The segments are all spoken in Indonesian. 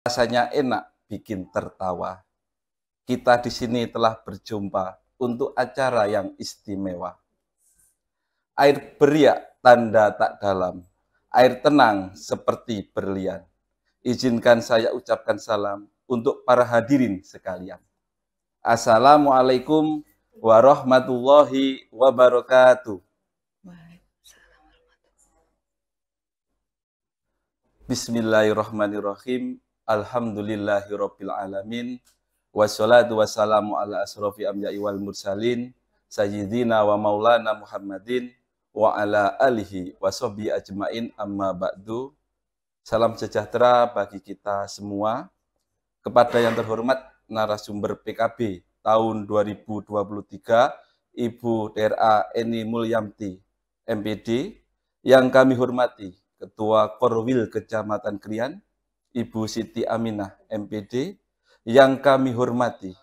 Rasanya enak, bikin tertawa. Kita di sini telah berjumpa untuk acara yang istimewa. Air beriak tanda tak dalam, air tenang seperti berlian. Izinkan saya ucapkan salam untuk para hadirin sekalian. Assalamualaikum warahmatullahi wabarakatuh. Bismillahirrahmanirrahim. Alhamdulillahirabbil alamin. Wassalatu wassalamu ala asrofi amya'i wal mursalin sayyidina wa maulana Muhammadin wa ala alihi wa sahbihi ajmain amma ba'du. Salam sejahtera bagi kita semua. Kepada yang terhormat narasumber PKB tahun 2023, Ibu DRA Eni Mulyamti, MPD, yang kami hormati Ketua Korwil Kecamatan Krian, Ibu Siti Aminah, MPD, yang kami hormati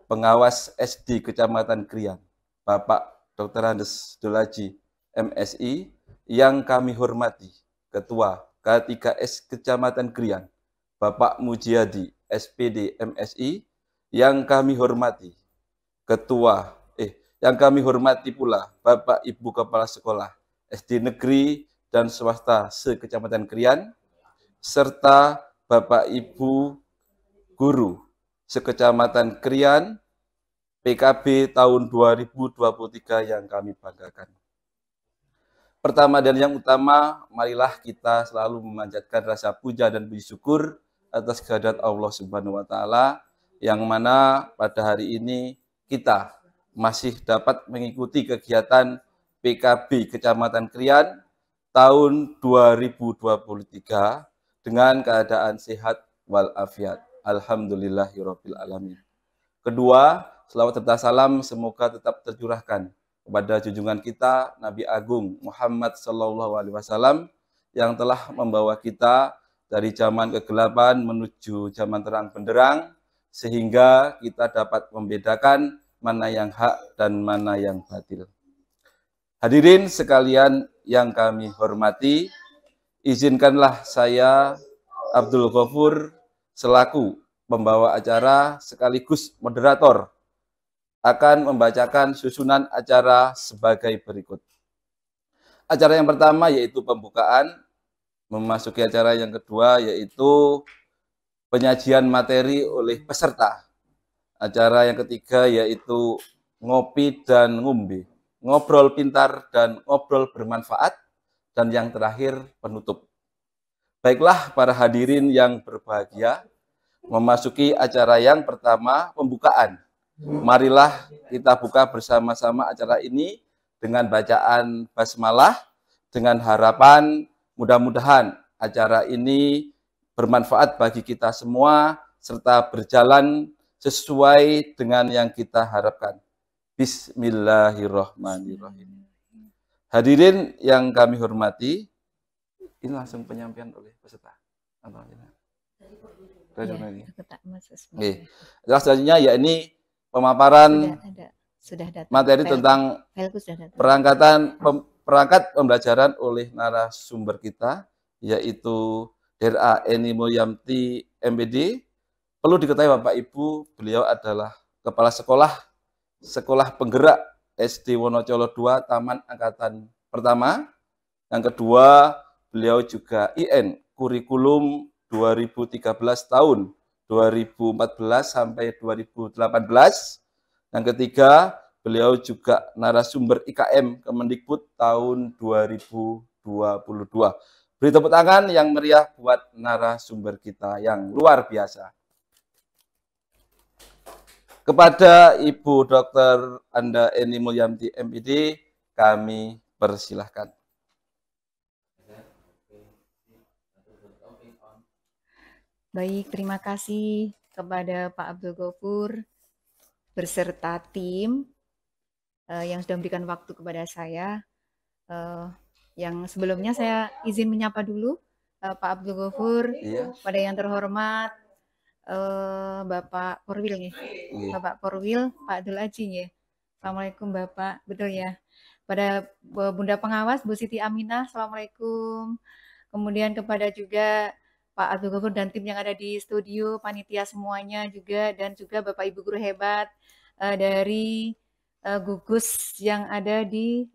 Pengawas SD Kecamatan Krian, Bapak Dr. Andes Dolaji, MSI, yang kami hormati Ketua K3S Kecamatan Krian, Bapak Mujiadi, SPD MSI, yang kami hormati yang kami hormati pula Bapak Ibu Kepala Sekolah SD Negeri dan Swasta se-Kecamatan Krian, serta Bapak Ibu Guru se-Kecamatan Krian PKB tahun 2023 yang kami banggakan. Pertama dan yang utama, marilah kita selalu memanjatkan rasa puja dan puji syukur atas kehadirat Allah Subhanahu wa taala, yang mana pada hari ini kita masih dapat mengikuti kegiatan PKB Kecamatan Krian tahun 2023 dengan keadaan sehat walafiat. Alhamdulillahirabbil alamin. Kedua, selawat serta salam semoga tetap tercurahkan kepada junjungan kita Nabi Agung Muhammad SAW yang telah membawa kita dari zaman kegelapan menuju zaman terang benderang, sehingga kita dapat membedakan mana yang hak dan mana yang batil. Hadirin sekalian yang kami hormati, izinkanlah saya Abdul Ghafur selaku pembawa acara sekaligus moderator akan membacakan susunan acara sebagai berikut. Acara yang pertama yaitu pembukaan, memasuki acara yang kedua yaitu penyajian materi oleh peserta. Acara yang ketiga yaitu ngopi dan ngombe, ngobrol pintar dan ngobrol bermanfaat, dan yang terakhir penutup. Baiklah para hadirin yang berbahagia, memasuki acara yang pertama, pembukaan. Marilah kita buka bersama-sama acara ini dengan bacaan basmalah, dengan harapan mudah-mudahan acara ini bermanfaat bagi kita semua serta berjalan sesuai dengan yang kita harapkan. Bismillahirrahmanirrahim. Hadirin yang kami hormati, ini langsung penyampaian oleh peserta. Selanjutnya ya ini pemaparan materi tentang perangkat pembelajaran oleh narasumber kita, yaitu DRA Eni Mulyamti, MPD. Perlu diketahui Bapak Ibu, beliau adalah Kepala Sekolah Penggerak SD Wonocolo 2 Taman Angkatan Pertama. Yang kedua, beliau juga IN kurikulum 2013 tahun 2014 sampai 2018. Yang ketiga, beliau juga narasumber IKM Kemendikbud tahun 2022. Beri tepuk tangan yang meriah buat narasumber kita yang luar biasa. Kepada Ibu Dr. Anda Eni Mulyamti, MPD, kami persilahkan. Baik, terima kasih kepada Pak Abdul Ghafur beserta tim yang sudah memberikan waktu kepada saya. Yang sebelumnya saya izin menyapa dulu Pak Abdul Ghafur, pada yang terhormat Bapak Korwil nih, Bapak Korwil, Pak Dolaji ya. Assalamualaikum Bapak, betul ya. Pada Bunda Pengawas Bu Siti Aminah, Assalamualaikum. Kemudian kepada juga Pak Abdul Ghafur dan tim yang ada di studio, panitia semuanya juga, dan juga Bapak Ibu guru hebat dari gugus yang ada di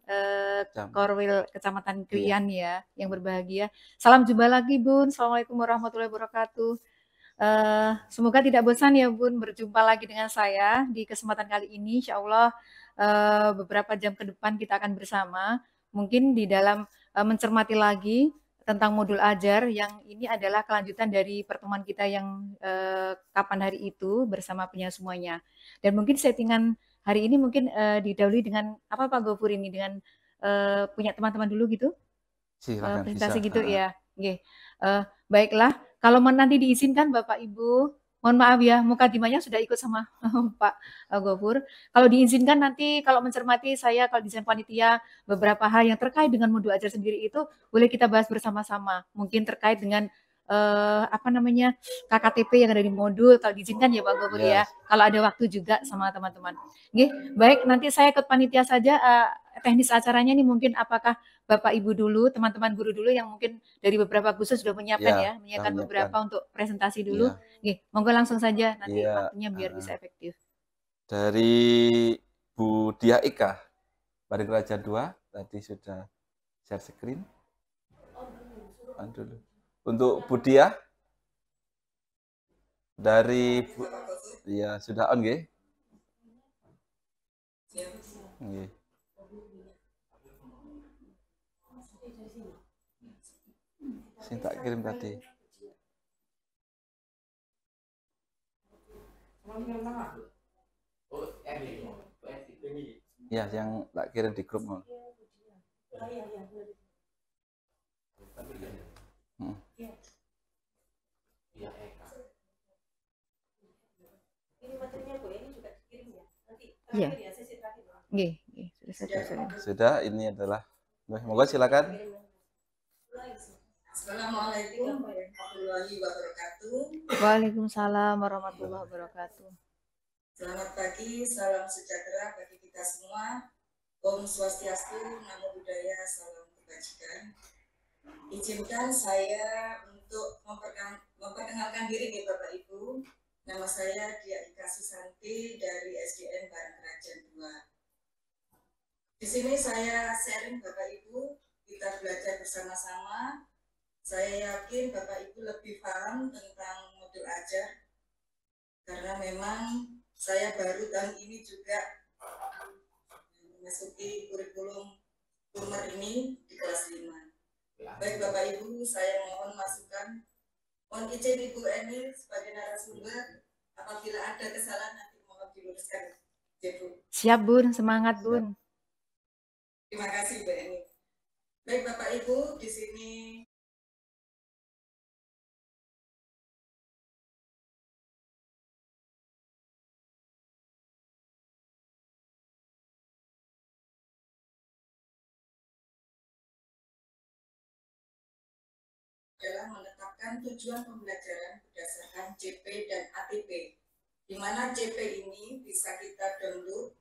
Korwil Kecamatan Krian ya, yang berbahagia. Salam jumpa lagi Bun. Assalamualaikum warahmatullahi wabarakatuh. Semoga tidak bosan ya Bun berjumpa lagi dengan saya di kesempatan kali ini. Insya Allah beberapa jam ke depan kita akan bersama. Mungkin di dalam mencermati lagi tentang modul ajar yang ini adalah kelanjutan dari pertemuan kita yang kapan hari itu bersama punya semuanya. Dan mungkin settingan hari ini mungkin didahului dengan apa Pak Gofur ini dengan punya teman-teman dulu gitu. Silakan, presentasi bisa. gitu ya. Oke. Baiklah, kalau nanti diizinkan Bapak Ibu, mohon maaf ya, mukadimahnya sudah ikut sama Pak Gofur. Kalau diizinkan nanti kalau mencermati saya kalau desain panitia beberapa hal yang terkait dengan modul ajar sendiri itu boleh kita bahas bersama-sama. Mungkin terkait dengan apa namanya KKTP yang ada di modul kalau diizinkan ya Pak Gofur ya. Kalau ada waktu juga sama teman-teman. Baik, nanti saya ikut panitia saja. Teknis acaranya ini mungkin apakah Bapak Ibu dulu, teman-teman guru dulu yang mungkin dari beberapa khusus sudah menyiapkan menyiapkan beberapa untuk presentasi dulu. Monggo langsung saja nanti waktunya biar bisa efektif. Dari Bu Dia Ika, Baring Raja 2, tadi sudah share screen. Dulu. Untuk Bu Dia, dari Bu, ya sudah on nggih? Nggih. Sing tak kirim tadi. Ya, yang tak kirim di grup. Ini materinya Bu, ini juga dikirim ya. Nanti terakhir ya, sesi terakhir. Sudah, ini adalah. Moga silakan. Assalamualaikum warahmatullahi wabarakatuh. Waalaikumsalam warahmatullahi wabarakatuh. Selamat pagi, salam sejahtera bagi kita semua. Om Swastiastu, Namo Buddhaya, salam kebajikan. Izinkan saya untuk memperkenalkan diri nih Bapak Ibu. Nama saya Dia Ika Susanti dari SDN Baring Raja 2. Di sini saya sharing Bapak Ibu, kita belajar bersama-sama. Saya yakin Bapak Ibu lebih paham tentang modul ajar karena memang saya baru tahun ini juga memasuki kurikulum umur ini di kelas 5. Baik Bapak Ibu, saya mohon masukan. Mohon izin Ibu Eni sebagai narasumber, apabila ada kesalahan nanti mohon diluruskan. Siap Bun, semangat Bun. Terima kasih Bu Eni. Baik Bapak Ibu, di sini adalah menetapkan tujuan pembelajaran berdasarkan CP dan ATP, di mana CP ini bisa kita download,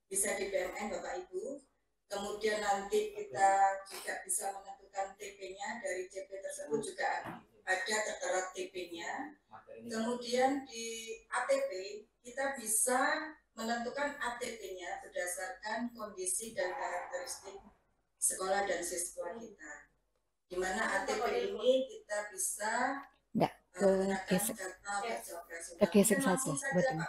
bisa di BMN Bapak Ibu, kemudian nanti kita juga bisa menentukan TP-nya, dari CP tersebut juga ada tertera TP-nya, kemudian di ATP kita bisa menentukan ATP-nya berdasarkan kondisi dan karakteristik sekolah dan siswa kita. Di mana ATP ini kita bisa kegesek saja, betul.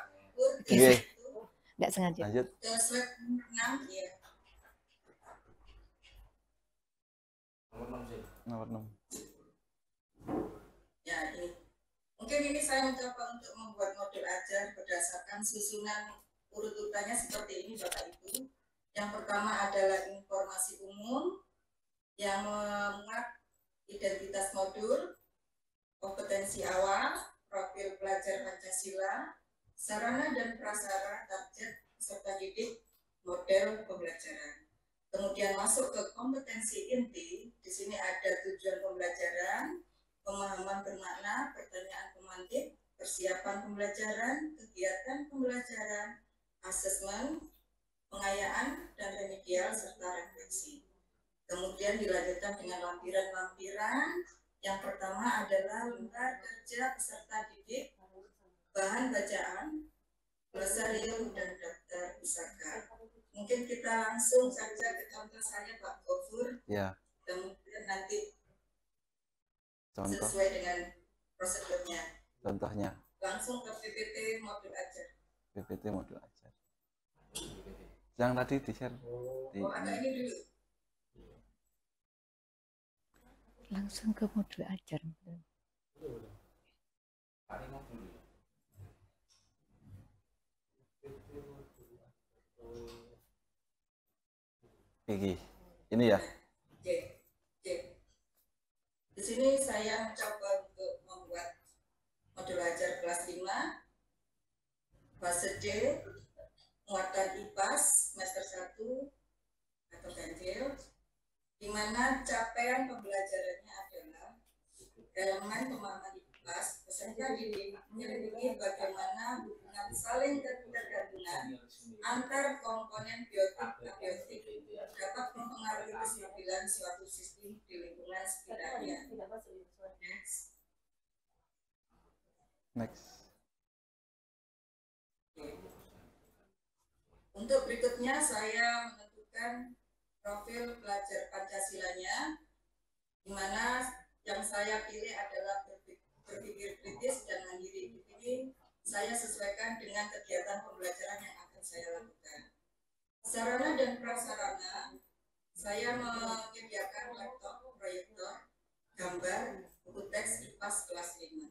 Tidak sengaja. Lanjut. Ke slide 6 ya. Nomor 6. Ya, ini. Mungkin ini saya mencoba untuk membuat modul ajar berdasarkan susunan urutannya seperti ini Bapak Ibu. Yang pertama adalah informasi umum yang memuat identitas modul, kompetensi awal, profil pelajar Pancasila, sarana dan prasarana target peserta didik, model pembelajaran. Kemudian masuk ke kompetensi inti, di sini ada tujuan pembelajaran, pemahaman bermakna, pertanyaan pemantik, persiapan pembelajaran, kegiatan pembelajaran, asesmen, pengayaan, dan remedial, serta refleksi. Kemudian dilanjutkan dengan lampiran-lampiran Yang pertama adalah lembar kerja peserta didik, bahan bacaan, glosarium, dan daftar pusaka. Mungkin kita langsung saja ke contoh saya Pak Gofur. Ya. Kemudian nanti Contoh. sesuai dengan prosedurnya. Contohnya. Langsung ke PPT modul ajar. PPT modul ajar. Yang tadi di-share. Ada ini dulu. Langsung ke modul ajar. Ini ya. Oke. Di sini saya mencoba untuk membuat modul ajar kelas 5 fase D muatan IPAS semester 1 atau ganjil, di mana capaian pembelajarannya adalah elemen pemahaman IPAS peserta didik menyelidiki bagaimana hubungan saling ketergantungan antar komponen biotik abiotik dapat mempengaruhi kestabilan suatu sistem di lingkungan sekitarnya. Next. Untuk berikutnya saya menentukan profil pelajar Pancasilanya, di mana yang saya pilih adalah berpikir kritis dan mandiri. Ini saya sesuaikan dengan kegiatan pembelajaran yang akan saya lakukan. Sarana dan prasarana, saya menyediakan laptop, proyektor, gambar, buku teks IPAS kelas 5.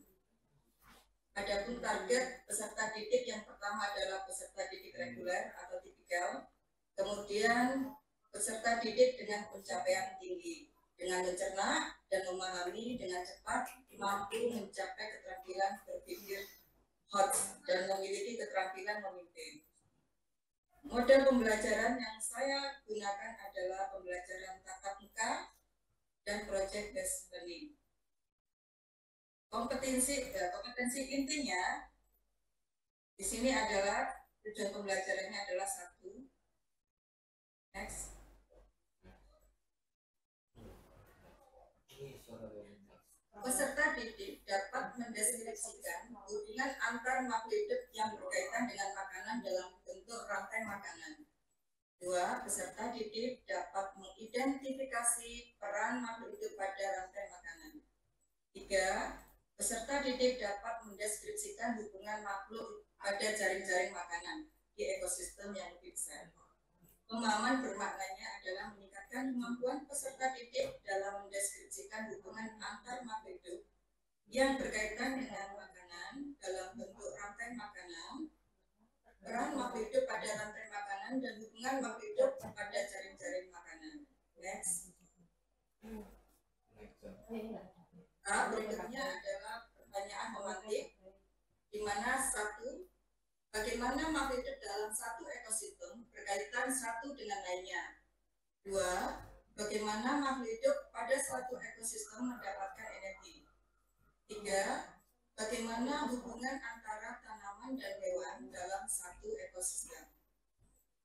Adapun target peserta didik yang pertama adalah peserta didik reguler atau tipikal, kemudian peserta didik dengan pencapaian tinggi, dengan mencerna dan memahami dengan cepat, mampu mencapai keterampilan berpikir hot dan memiliki keterampilan memimpin. Model pembelajaran yang saya gunakan adalah pembelajaran tatap muka dan project based learning. Kompetensi intinya di sini adalah tujuan pembelajarannya adalah 1. Next. Peserta didik dapat mendeskripsikan hubungan antar makhluk hidup yang berkaitan dengan makanan dalam bentuk rantai makanan. 2. Peserta didik dapat mengidentifikasi peran makhluk hidup pada rantai makanan. 3. Peserta didik dapat mendeskripsikan hubungan makhluk pada jaring-jaring makanan di ekosistem yang lebih besar. Pemahaman bermaknanya adalah meningkatkan kemampuan peserta didik dalam mendeskripsikan hubungan antar makhluk hidup yang berkaitan dengan makanan dalam bentuk rantai makanan, peran makhluk hidup pada rantai makanan, dan hubungan makhluk hidup pada jaring-jaring makanan. Next. Berikutnya adalah pertanyaan memantik, di mana 1. Bagaimana makhluk hidup dalam satu ekosistem berkaitan satu dengan lainnya. 2. Bagaimana makhluk hidup pada suatu ekosistem mendapatkan energi. 3. Bagaimana hubungan antara tanaman dan hewan dalam satu ekosistem.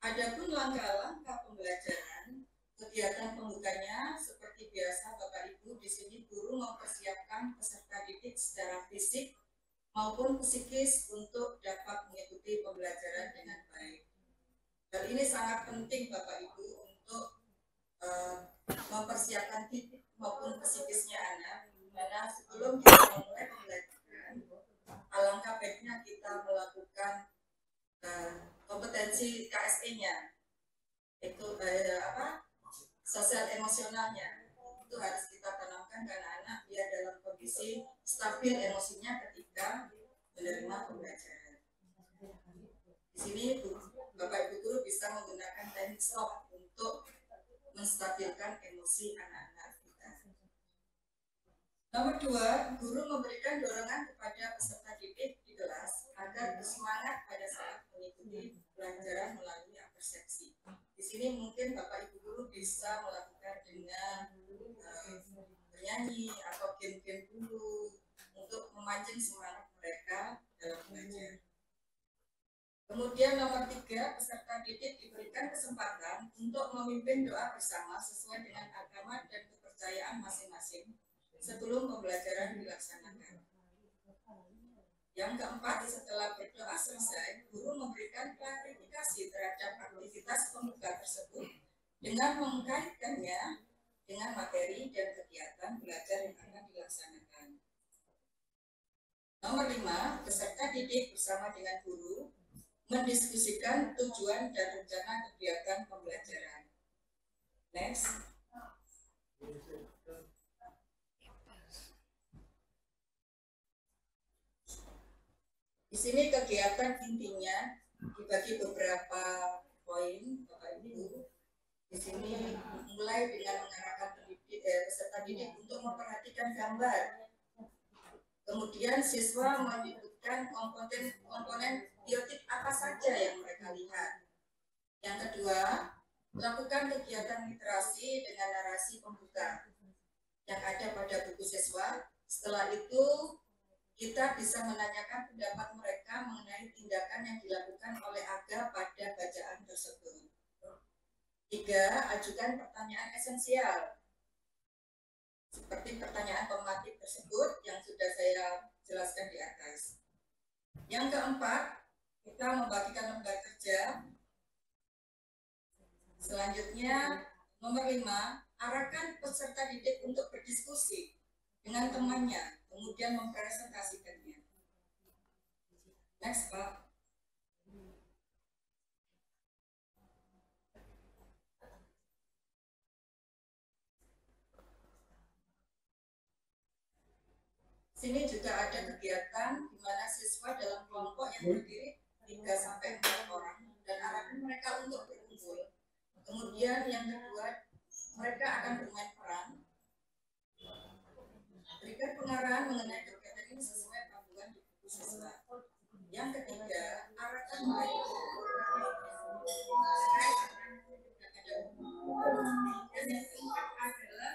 Adapun langkah-langkah pembelajaran, kegiatan pembukanya seperti biasa Bapak Ibu, di sini guru mempersiapkan peserta didik secara fisik maupun psikis untuk dapat mengikuti pembelajaran dengan baik. Hal ini sangat penting Bapak Ibu untuk mempersiapkan fisik maupun psikisnya anak, dimana sebelum kita memulai pembelajaran, alangkah baiknya kita melakukan kompetensi KSE-nya, itu sosial emosionalnya. Itu harus kita tanamkan ke anak-anak biar dalam kondisi stabil emosinya ketika menerima pembelajaran. Di sini Bapak Ibu guru bisa menggunakan teknik stop untuk menstabilkan emosi anak-anak kita. Nomor 2, guru memberikan dorongan kepada peserta didik di kelas agar bersemangat pada saat mengikuti pelajaran melalui persepsi. Di sini mungkin Bapak Ibu guru bisa melakukan dengan bernyanyi atau game-game dulu untuk memancing semangat mereka dalam belajar. Kemudian nomor 3, peserta didik diberikan kesempatan untuk memimpin doa bersama sesuai dengan agama dan kepercayaan masing-masing sebelum pembelajaran dilaksanakan. Yang keempat, setelah berdoa selesai, guru memberikan klarifikasi terhadap aktivitas pembuka tersebut dengan mengkaitkannya dengan materi dan kegiatan belajar yang akan dilaksanakan. Nomor 5, peserta didik bersama dengan guru mendiskusikan tujuan dan rencana kegiatan pembelajaran. Next. Di sini kegiatan intinya dibagi beberapa poin, Bapak Ibu. Di sini mulai dengan mengarahkan peserta didik untuk memperhatikan gambar. Kemudian siswa menyebutkan komponen biotik apa saja yang mereka lihat. Yang kedua, melakukan kegiatan literasi dengan narasi pembuka yang ada pada buku siswa. Setelah itu, kita bisa menanyakan pendapat mereka mengenai tindakan yang dilakukan oleh AGA pada bacaan tersebut. 3, ajukan pertanyaan esensial. Seperti pertanyaan pematik tersebut yang sudah saya jelaskan di atas. Yang keempat, kita membagikan lembar kerja. Selanjutnya, nomor 5, arahkan peserta didik untuk berdiskusi dengan temannya, kemudian mempresentasikannya. Next, Pak. Sini juga ada kegiatan di mana siswa dalam kelompok yang terdiri 3-4 orang dan arahkan mereka untuk berkumpul. Kemudian yang kedua, mereka akan bermain peran. Berikan pengarahan mengenai kegiatan ini sesuai panduan di buku siswa. Yang ketiga, arahkan mereka. Dan yang keempat adalah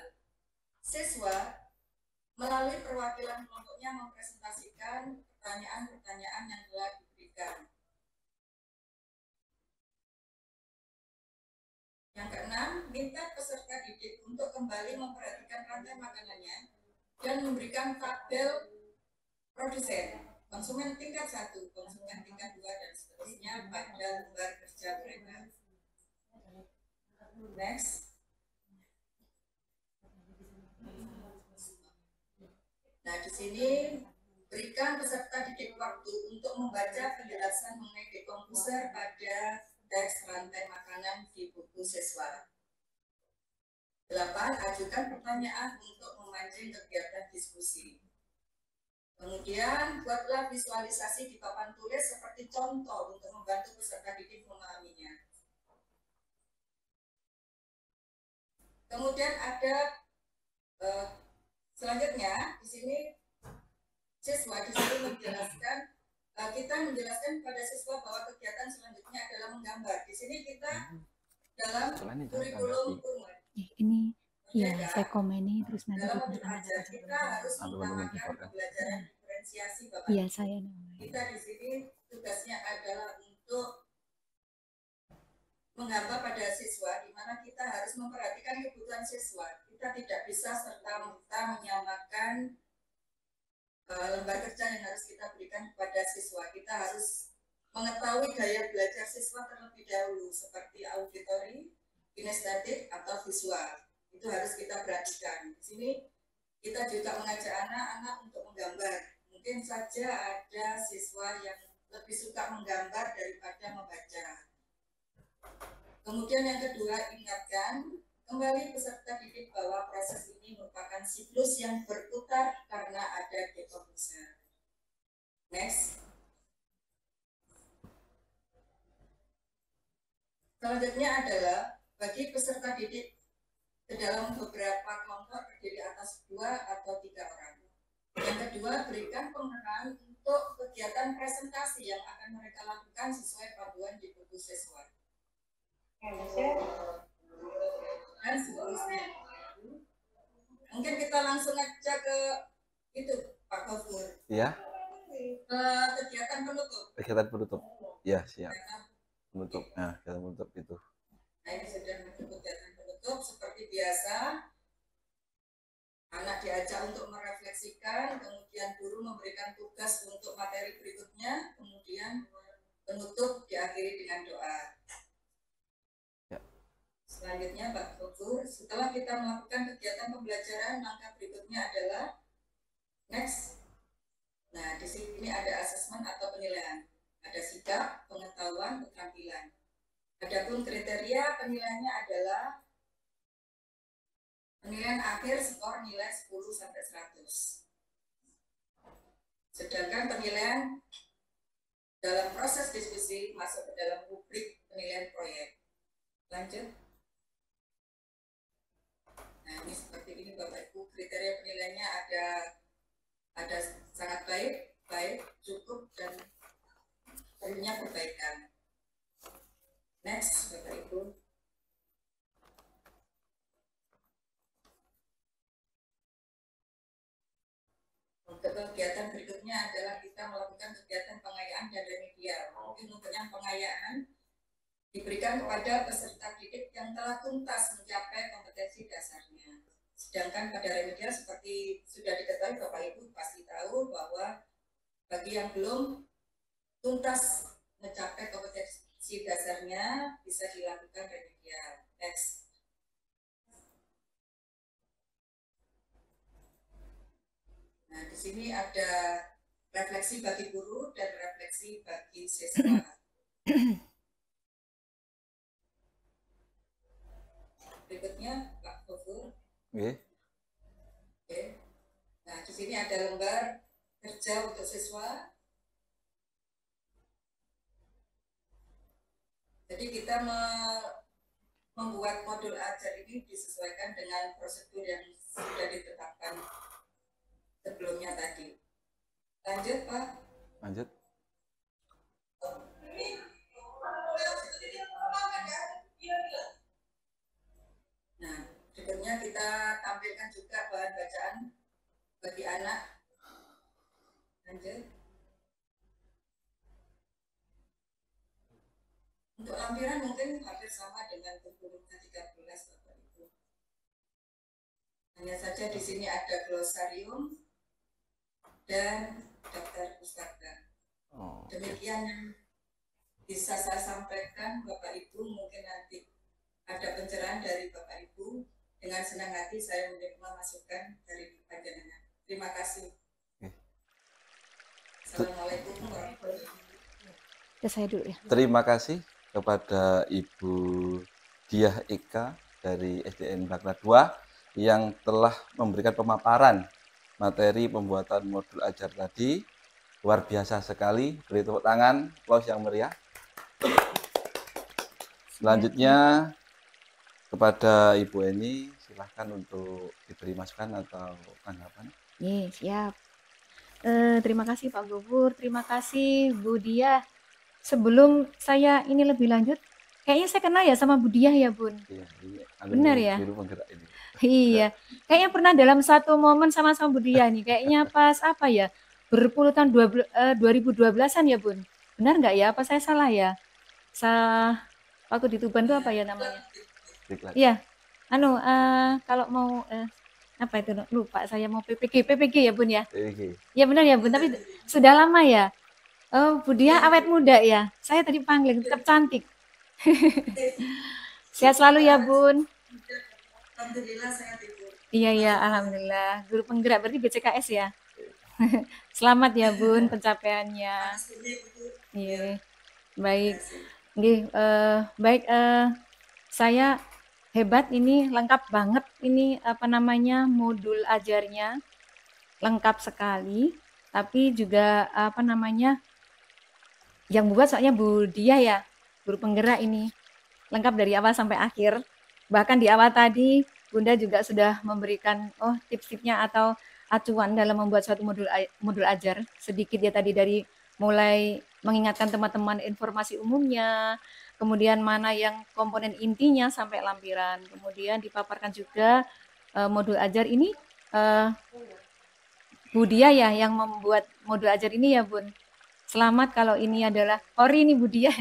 siswa melalui perwakilan kelompoknya mempresentasikan pertanyaan-pertanyaan yang telah diberikan. Yang keenam, minta peserta didik untuk kembali memperhatikan rantai makanannya dan memberikan tabel produsen, konsumen tingkat 1, konsumen tingkat 2, dan seterusnya pada lembar kerja mereka. Next. Nah, di sini berikan peserta didik waktu untuk membaca penjelasan mengenai dekomposer pada teks rantai makanan di buku siswa. 8. Ajukan pertanyaan untuk memancing kegiatan diskusi. Kemudian, buatlah visualisasi di papan tulis seperti contoh untuk membantu peserta didik memahaminya. Kemudian ada selanjutnya di sini siswa di sini menjelaskan, kita menjelaskan kepada siswa bahwa kegiatan selanjutnya adalah menggambar. Di sini kita dalam kurikulum umum. Ini ya saya komeni terus nanti dalam belajar kita harus mengutamakan pembelajaran diferensiasi, Bapak. Iya, saya. Kita di sini tugasnya adalah untuk menggambar pada siswa, di mana kita harus memperhatikan kebutuhan siswa. Kita tidak bisa serta-merta menyamakan lembar kerja yang harus kita berikan kepada siswa. Kita harus mengetahui gaya belajar siswa terlebih dahulu, seperti auditori, kinestetik, atau visual. Itu harus kita perhatikan. Di sini kita juga mengajak anak-anak untuk menggambar. Mungkin saja ada siswa yang lebih suka menggambar daripada membaca. Kemudian yang kedua, ingatkan kembali peserta didik bahwa proses ini merupakan siklus yang berputar karena ada dekomposer. Next. Selanjutnya adalah bagi peserta didik ke dalam beberapa kelompok terdiri atas 2 atau 3 orang. Yang kedua, berikan pengarahan untuk kegiatan presentasi yang akan mereka lakukan sesuai panduan di buku siswa. Dan seterusnya. Mungkin kita langsung aja ke itu, Pak Gofur. Iya. Kegiatan penutup. Kegiatan penutup. Ya, siap. Penutup. Nah, kegiatan penutup itu. Nah, ini sudah menutup kegiatan penutup seperti biasa. anak diajak untuk merefleksikan, kemudian guru memberikan tugas untuk materi berikutnya, kemudian penutup diakhiri dengan doa. Selanjutnya Pak Guru, setelah kita melakukan kegiatan pembelajaran, langkah berikutnya adalah next. Nah, di sini ada asesmen atau penilaian. Ada sikap, pengetahuan, keterampilan. Adapun kriteria penilaiannya adalah penilaian akhir skor nilai 10 sampai 100. Sedangkan penilaian dalam proses diskusi masuk ke dalam rubrik penilaian proyek. Lanjut. Nah, ini seperti ini Bapak Ibu, kriteria penilaiannya ada sangat baik, cukup, dan perlunya perbaikan. Next, Bapak Ibu. Untuk kegiatan berikutnya adalah kita melakukan kegiatan pengayaan dan remedial. Mungkin untuk yang pengayaan diberikan kepada peserta didik yang telah tuntas mencapai kompetensi dasarnya. Sedangkan pada remedial seperti sudah diketahui Bapak Ibu pasti tahu bahwa bagi yang belum tuntas mencapai kompetensi dasarnya bisa dilakukan remedial. Next. Nah, di sini ada refleksi bagi guru dan refleksi bagi siswa. Berikutnya Pak Gofur. Oke. Nah, di sini ada lembar kerja untuk siswa. Jadi kita membuat modul ajar ini disesuaikan dengan prosedur yang sudah ditetapkan sebelumnya tadi. Lanjut, Pak. Lanjut. Nah, berikutnya kita tampilkan juga bahan bacaan bagi anak. Lanjut. Untuk lampiran mungkin hampir sama dengan kurikulum 13, Bapak Ibu. Hanya saja di sini ada glosarium dan daftar pustaka. Demikian yang bisa saya sampaikan Bapak Ibu. Mungkin nanti ada pencerahan dari Bapak Ibu. Dengan senang hati saya menerima masukan dari panjenengan. Terima kasih. Assalamualaikum warahmatullahi wabarakatuh. Saya dulu ya. Terima kasih kepada Ibu Diah Eka dari SDN Bakra 2 yang telah memberikan pemaparan materi pembuatan modul ajar tadi. Luar biasa sekali, beri tepuk tangan, aplaus yang meriah. Selanjutnya kepada Ibu Eni, silahkan untuk diberi masukan atau tanggapan. Siap. Terima kasih Pak Gofur, terima kasih Bu Diah. Sebelum saya ini lebih lanjut, kayaknya saya kenal ya sama Bu Diah ya, Bun. Iya, benar ya? Guru penggerak ini. Iya, kayaknya pernah dalam satu momen sama Bu Diah nih, kayaknya pas apa ya, berpuluh tahun 2012-an ya, Bun. Benar nggak ya? Apa saya salah ya? Waktu di Tuban itu apa ya namanya? Iya, kalau mau apa itu lupa saya mau PPG ya, Bun ya? Iya benar ya, Bun, tapi sudah lama ya. Oh, Bu Diah awet muda ya. Saya tadi panggil tetap cantik. Sehat selalu ya, Bun. Alhamdulillah sehat Ibu. Iya, alhamdulillah. Guru penggerak berarti BCKS ya. Selamat ya, Bun, pencapaiannya. Iya. Baik. Baik, saya hebat ini, lengkap banget ini modul ajarnya. Lengkap sekali, tapi juga yang buat soalnya Bu Diah ya, guru penggerak ini. Lengkap dari awal sampai akhir. Bahkan di awal tadi Bunda juga sudah memberikan tips-tipsnya atau acuan dalam membuat suatu modul ajar. Sedikit ya tadi dari mulai mengingatkan teman-teman informasi umumnya, kemudian mana yang komponen intinya sampai lampiran. Kemudian dipaparkan juga modul ajar ini Bu Diah ya yang membuat modul ajar ini ya, Bun. Selamat kalau ini adalah Ori ini Bu Diah.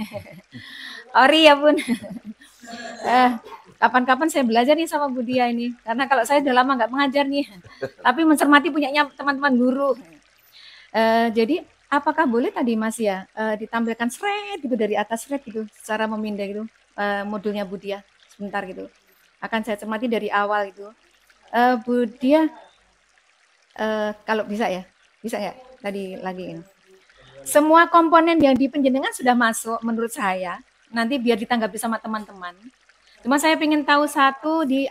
Ori ya, Bun. kapan-kapan saya belajar nih sama Bu Dia ini. Karena kalau saya udah lama nggak mengajar nih, tapi mencermati punyanya teman-teman guru. Jadi apakah boleh tadi Mas ya ditampilkan shred gitu dari atas shred gitu, secara memindai gitu modulnya Bu Dia sebentar gitu. Akan saya cermati dari awal itu. Bu Dia, kalau bisa ya tadi lagi ini. Semua komponen yang di penjenengan sudah masuk menurut saya. Nanti biar ditanggapi sama teman-teman. Cuma saya ingin tahu satu di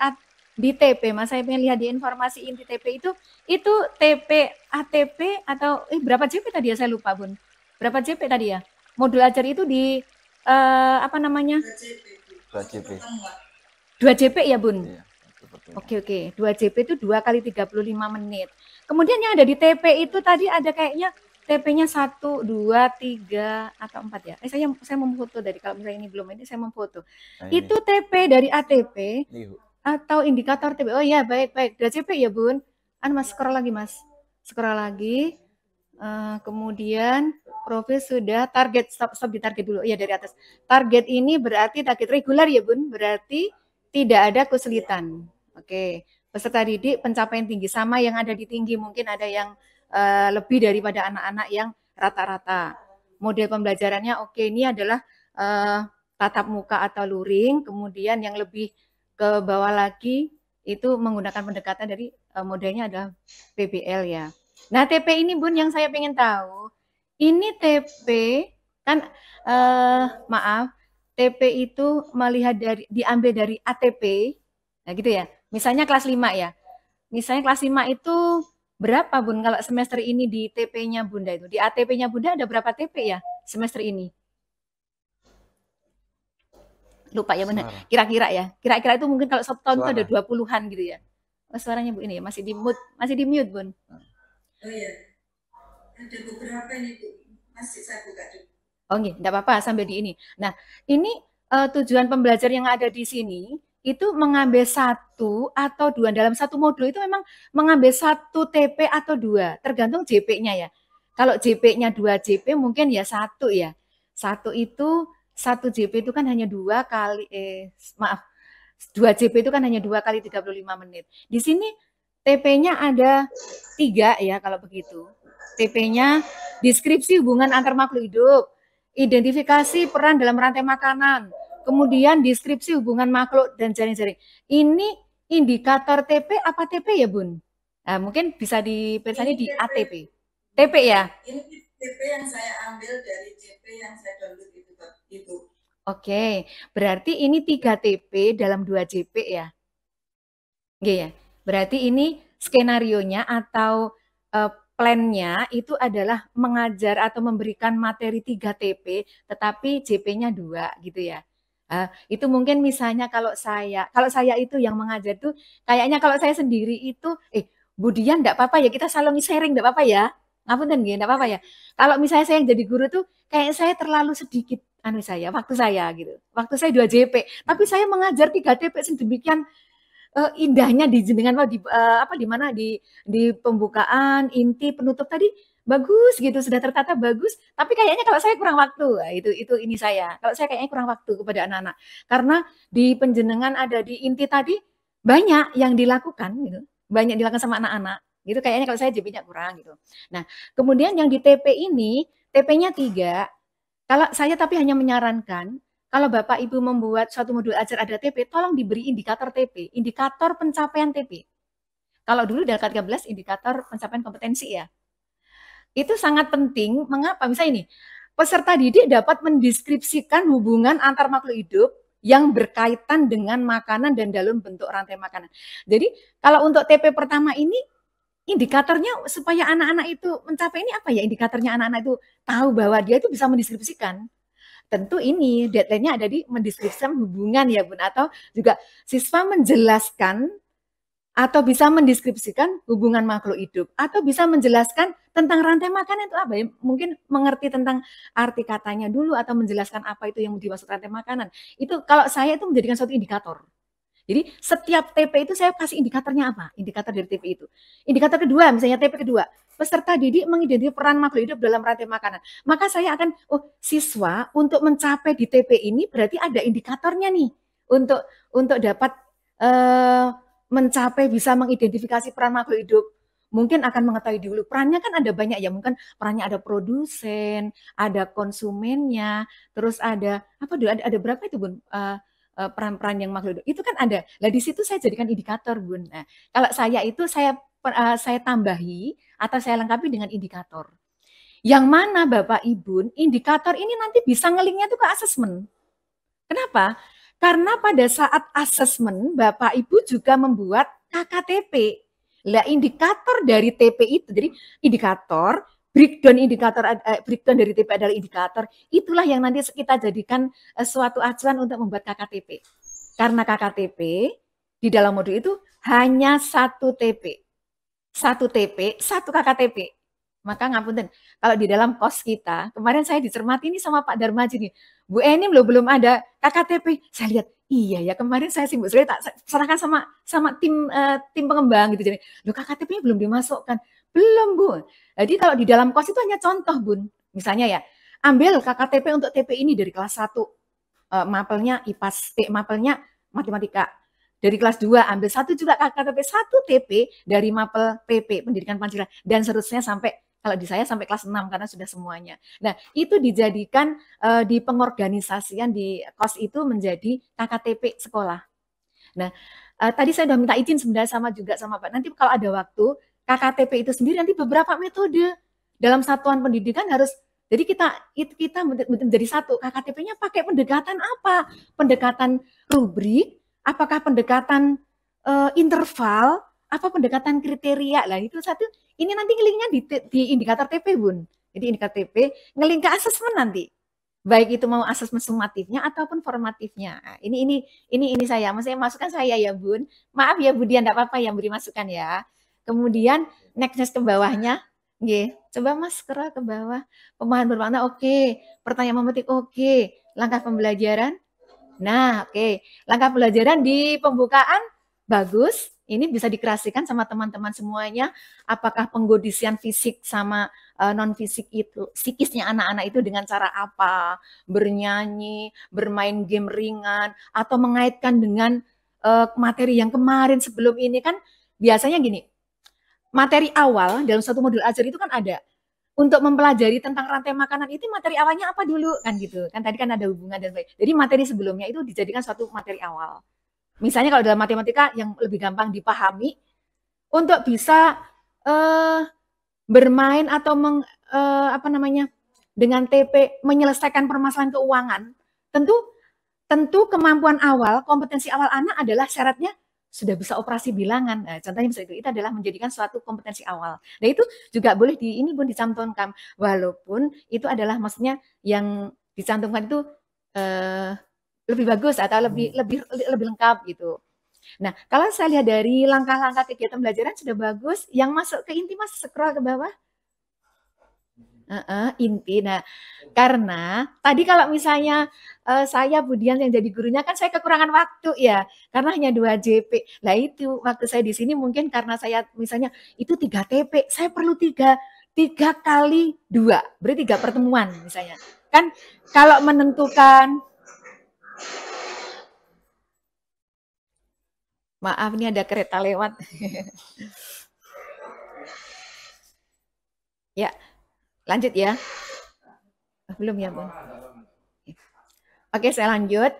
TP, Mas. Saya ingin lihat di informasi inti TP itu TP ATP atau berapa JP tadi ya, saya lupa Bun. Berapa JP tadi ya? Modul ajar itu di apa namanya? 2 JP. 2 JP ya Bun? Iya, Oke. 2 JP itu 2 kali 35 menit. Kemudian yang ada di TP itu tadi ada kayaknya TP-nya 1, 2, 3, atau 4 ya. Saya memfoto dari, kalau misalnya ini belum ini saya memfoto. Nah, itu TP dari ATP atau indikator TP. Oh iya, baik. 2 JP ya Bun. Mas scroll lagi Mas. Scroll lagi. Kemudian profil sudah, target, stop di target dulu. Iya dari atas. Target ini berarti target reguler ya Bun. Berarti tidak ada kesulitan. Oke. Peserta didik pencapaian tinggi sama yang ada di tinggi, mungkin ada yang lebih daripada anak-anak yang rata-rata. Model pembelajarannya oke, ini adalah tatap muka atau luring, kemudian yang lebih ke bawah lagi itu menggunakan pendekatan dari modelnya adalah PBL ya. Nah TP ini Bun yang saya ingin tahu, ini TP kan maaf, TP itu melihat diambil dari ATP, nah gitu ya. Misalnya kelas 5 ya. Misalnya kelas 5 itu berapa Bun kalau semester ini di TP-nya Bunda itu? Di ATP-nya Bunda ada berapa TP ya semester ini? Lupa ya benar. Kira-kira ya. Kira-kira itu mungkin kalau satu tahun itu ada 20-an gitu ya. Oh, suaranya Bu ini ya masih di mute Bun. Oh iya. Ada beberapa ini Bu. Masih saya buka dulu. Oh iya, enggak apa-apa sambil di ini. Nah, ini tujuan pembelajar yang ada di sini itu mengambil 1 atau 2 dalam satu modul itu memang mengambil 1 TP atau 2 tergantung JP-nya ya. Kalau JP-nya 2 JP mungkin ya 1 ya. 1 JP itu kan hanya 2 kali 2 JP itu kan hanya 2 kali 35 menit. Di sini TP-nya ada 3 ya kalau begitu. TP-nya deskripsi hubungan antar makhluk hidup, identifikasi peran dalam rantai makanan, kemudian deskripsi hubungan makhluk dan jaring-jaring. Ini indikator TP apa TP ya Bun? Nah, mungkin bisa dipersani di ATP. TP ya? Ini TP yang saya ambil dari JP yang saya download itu. Oke, berarti ini 3 TP dalam 2 JP ya? Oke ya, berarti ini skenarionya atau plan-nya itu adalah mengajar atau memberikan materi 3 TP, tetapi JP-nya 2 gitu ya. Itu mungkin misalnya kalau saya itu yang mengajar tuh kayaknya kalau saya sendiri itu Bu Dian enggak apa-apa ya kita saling sharing enggak apa-apa ya. Ngapunten nggih, enggak apa-apa ya. Kalau misalnya saya yang jadi guru tuh kayak saya terlalu sedikit waktu saya gitu. Waktu saya 2 JP, tapi saya mengajar 3 TP sedemikian indahnya di jenengan di mana di pembukaan, inti, penutup tadi bagus gitu, sudah tertata bagus, tapi kayaknya kalau saya kurang waktu. Nah, itu ini saya. Kalau saya kayaknya kurang waktu kepada anak-anak. Karena di penjenengan ada di inti tadi banyak yang dilakukan gitu. Banyak dilakukan sama anak-anak. Gitu kayaknya kalau saya JP-nya kurang gitu. Nah, kemudian yang di TP ini, TP-nya 3. Kalau saya tapi hanya menyarankan kalau Bapak Ibu membuat suatu modul ajar ada TP, tolong diberi indikator TP, indikator pencapaian TP. Kalau dulu dari 13 indikator pencapaian kompetensi ya. Itu sangat penting. Mengapa? Misalnya ini, peserta didik dapat mendeskripsikan hubungan antar makhluk hidup yang berkaitan dengan makanan dan dalam bentuk rantai makanan. Jadi kalau untuk TP pertama ini, indikatornya supaya anak-anak itu mencapai ini apa ya? Indikatornya anak-anak itu tahu bahwa dia itu bisa mendeskripsikan. Tentu ini deadline-nya ada di mendeskripsikan hubungan ya Bun, atau juga siswa menjelaskan atau bisa mendeskripsikan hubungan makhluk hidup, atau bisa menjelaskan tentang rantai makanan itu apa ya, mungkin mengerti tentang arti katanya dulu atau menjelaskan apa itu yang dimaksud rantai makanan. Itu kalau saya itu menjadikan suatu indikator. Jadi setiap TP itu saya kasih indikatornya apa? Indikator dari TP itu. Indikator kedua, misalnya TP kedua, peserta didik mengidentifikasi peran makhluk hidup dalam rantai makanan. Maka saya akan, siswa untuk mencapai di TP ini berarti ada indikatornya nih. untuk dapat mencapai bisa mengidentifikasi peran makhluk hidup, mungkin akan mengetahui dulu perannya kan ada banyak ya, mungkin perannya ada produsen, ada konsumennya, terus ada apa dulu, ada berapa itu Bun? Peran-peran yang makhluk hidup itu kan ada. Lah di situ saya jadikan indikator Bun. Nah, kalau saya itu saya tambahi atau saya lengkapi dengan indikator. Yang mana Bapak Ibu, indikator ini nanti bisa ngelinknya tuh ke asesmen. Kenapa? Karena pada saat asesmen Bapak Ibu juga membuat KKTP. Lah indikator dari TP itu, jadi indikator, breakdown dari TP adalah indikator, itulah yang nanti kita jadikan suatu acuan untuk membuat KKTP. Karena KKTP di dalam modul itu hanya satu TP. Satu TP, satu KKTP. Maka ngapunten, kalau di dalam kos kita, kemarin saya dicermati ini sama Pak Darmaji nih, Bu Eni belum ada KKTP. Saya lihat, iya ya kemarin saya sibuk sekali tak serahkan sama tim pengembang gitu. Jadi, loh KKTP-nya belum dimasukkan. Belum, Bu. Jadi kalau di dalam kos itu hanya contoh, Bun. Misalnya ya, ambil KKTP untuk TP ini dari kelas 1. Mapelnya IPAS, mapelnya matematika. Dari kelas 2 ambil satu juga KKTP, satu TP dari mapel PP, Pendidikan Pancasila, dan seterusnya sampai, kalau di saya sampai kelas 6 karena sudah semuanya. Nah, itu dijadikan di pengorganisasian di kos itu menjadi KKTP sekolah. Nah, tadi saya sudah minta izin sebenarnya juga sama Pak. Nanti kalau ada waktu, KKTP itu sendiri nanti beberapa metode dalam satuan pendidikan harus, jadi kita menjadi satu. KKTP-nya pakai pendekatan apa? Pendekatan rubrik, apakah pendekatan interval, apa pendekatan kriteria. Lah itu satu. Ini nanti ngelinknya di indikator TP, Bun. Jadi indikator TP ngelink ke asesmen nanti. Baik itu mau asesmen sumatifnya ataupun formatifnya. Nah, ini saya, maksudnya masukkan saya ya, Bun. Maaf ya, Budian, enggak apa-apa yang beri masukan ya. Kemudian next ke bawahnya. Nggih, coba Mas scroll ke bawah. Pemahaman bermakna oke, pertanyaan memetik oke, langkah pembelajaran. Nah, oke. Langkah pembelajaran di pembukaan bagus. Ini bisa dikreasikan sama teman-teman semuanya. Apakah pengkondisian fisik sama non fisik itu, psikisnya anak-anak itu dengan cara apa? Bernyanyi, bermain game ringan, atau mengaitkan dengan materi yang kemarin sebelum ini kan biasanya gini. Materi awal dalam satu modul ajar itu kan ada. Untuk mempelajari tentang rantai makanan itu materi awalnya apa dulu kan gitu kan, tadi kan ada hubungan dan baik. Jadi materi sebelumnya itu dijadikan suatu materi awal. Misalnya kalau dalam matematika yang lebih gampang dipahami untuk bisa bermain atau dengan TP menyelesaikan permasalahan keuangan, tentu kemampuan awal, kompetensi awal anak adalah syaratnya sudah bisa operasi bilangan. Nah, contohnya misalnya itu adalah menjadikan suatu kompetensi awal. Nah, itu juga boleh ini pun dicantumkan, walaupun itu adalah maksudnya yang dicantumkan itu lebih bagus atau lebih lengkap gitu. Nah, kalau saya lihat dari langkah-langkah kegiatan pembelajaran sudah bagus, yang masuk ke inti Mas scroll ke bawah. Inti. Nah, karena tadi kalau misalnya saya Budian yang jadi gurunya kan saya kekurangan waktu ya, karena hanya 2 JP. Nah itu waktu saya di sini mungkin karena saya misalnya itu 3 TP, saya perlu 3 kali 2, berarti 3 pertemuan misalnya. Kan kalau menentukan, maaf ini ada kereta lewat. Ya. Lanjut ya. Belum ya, Bun? Oke, saya lanjut.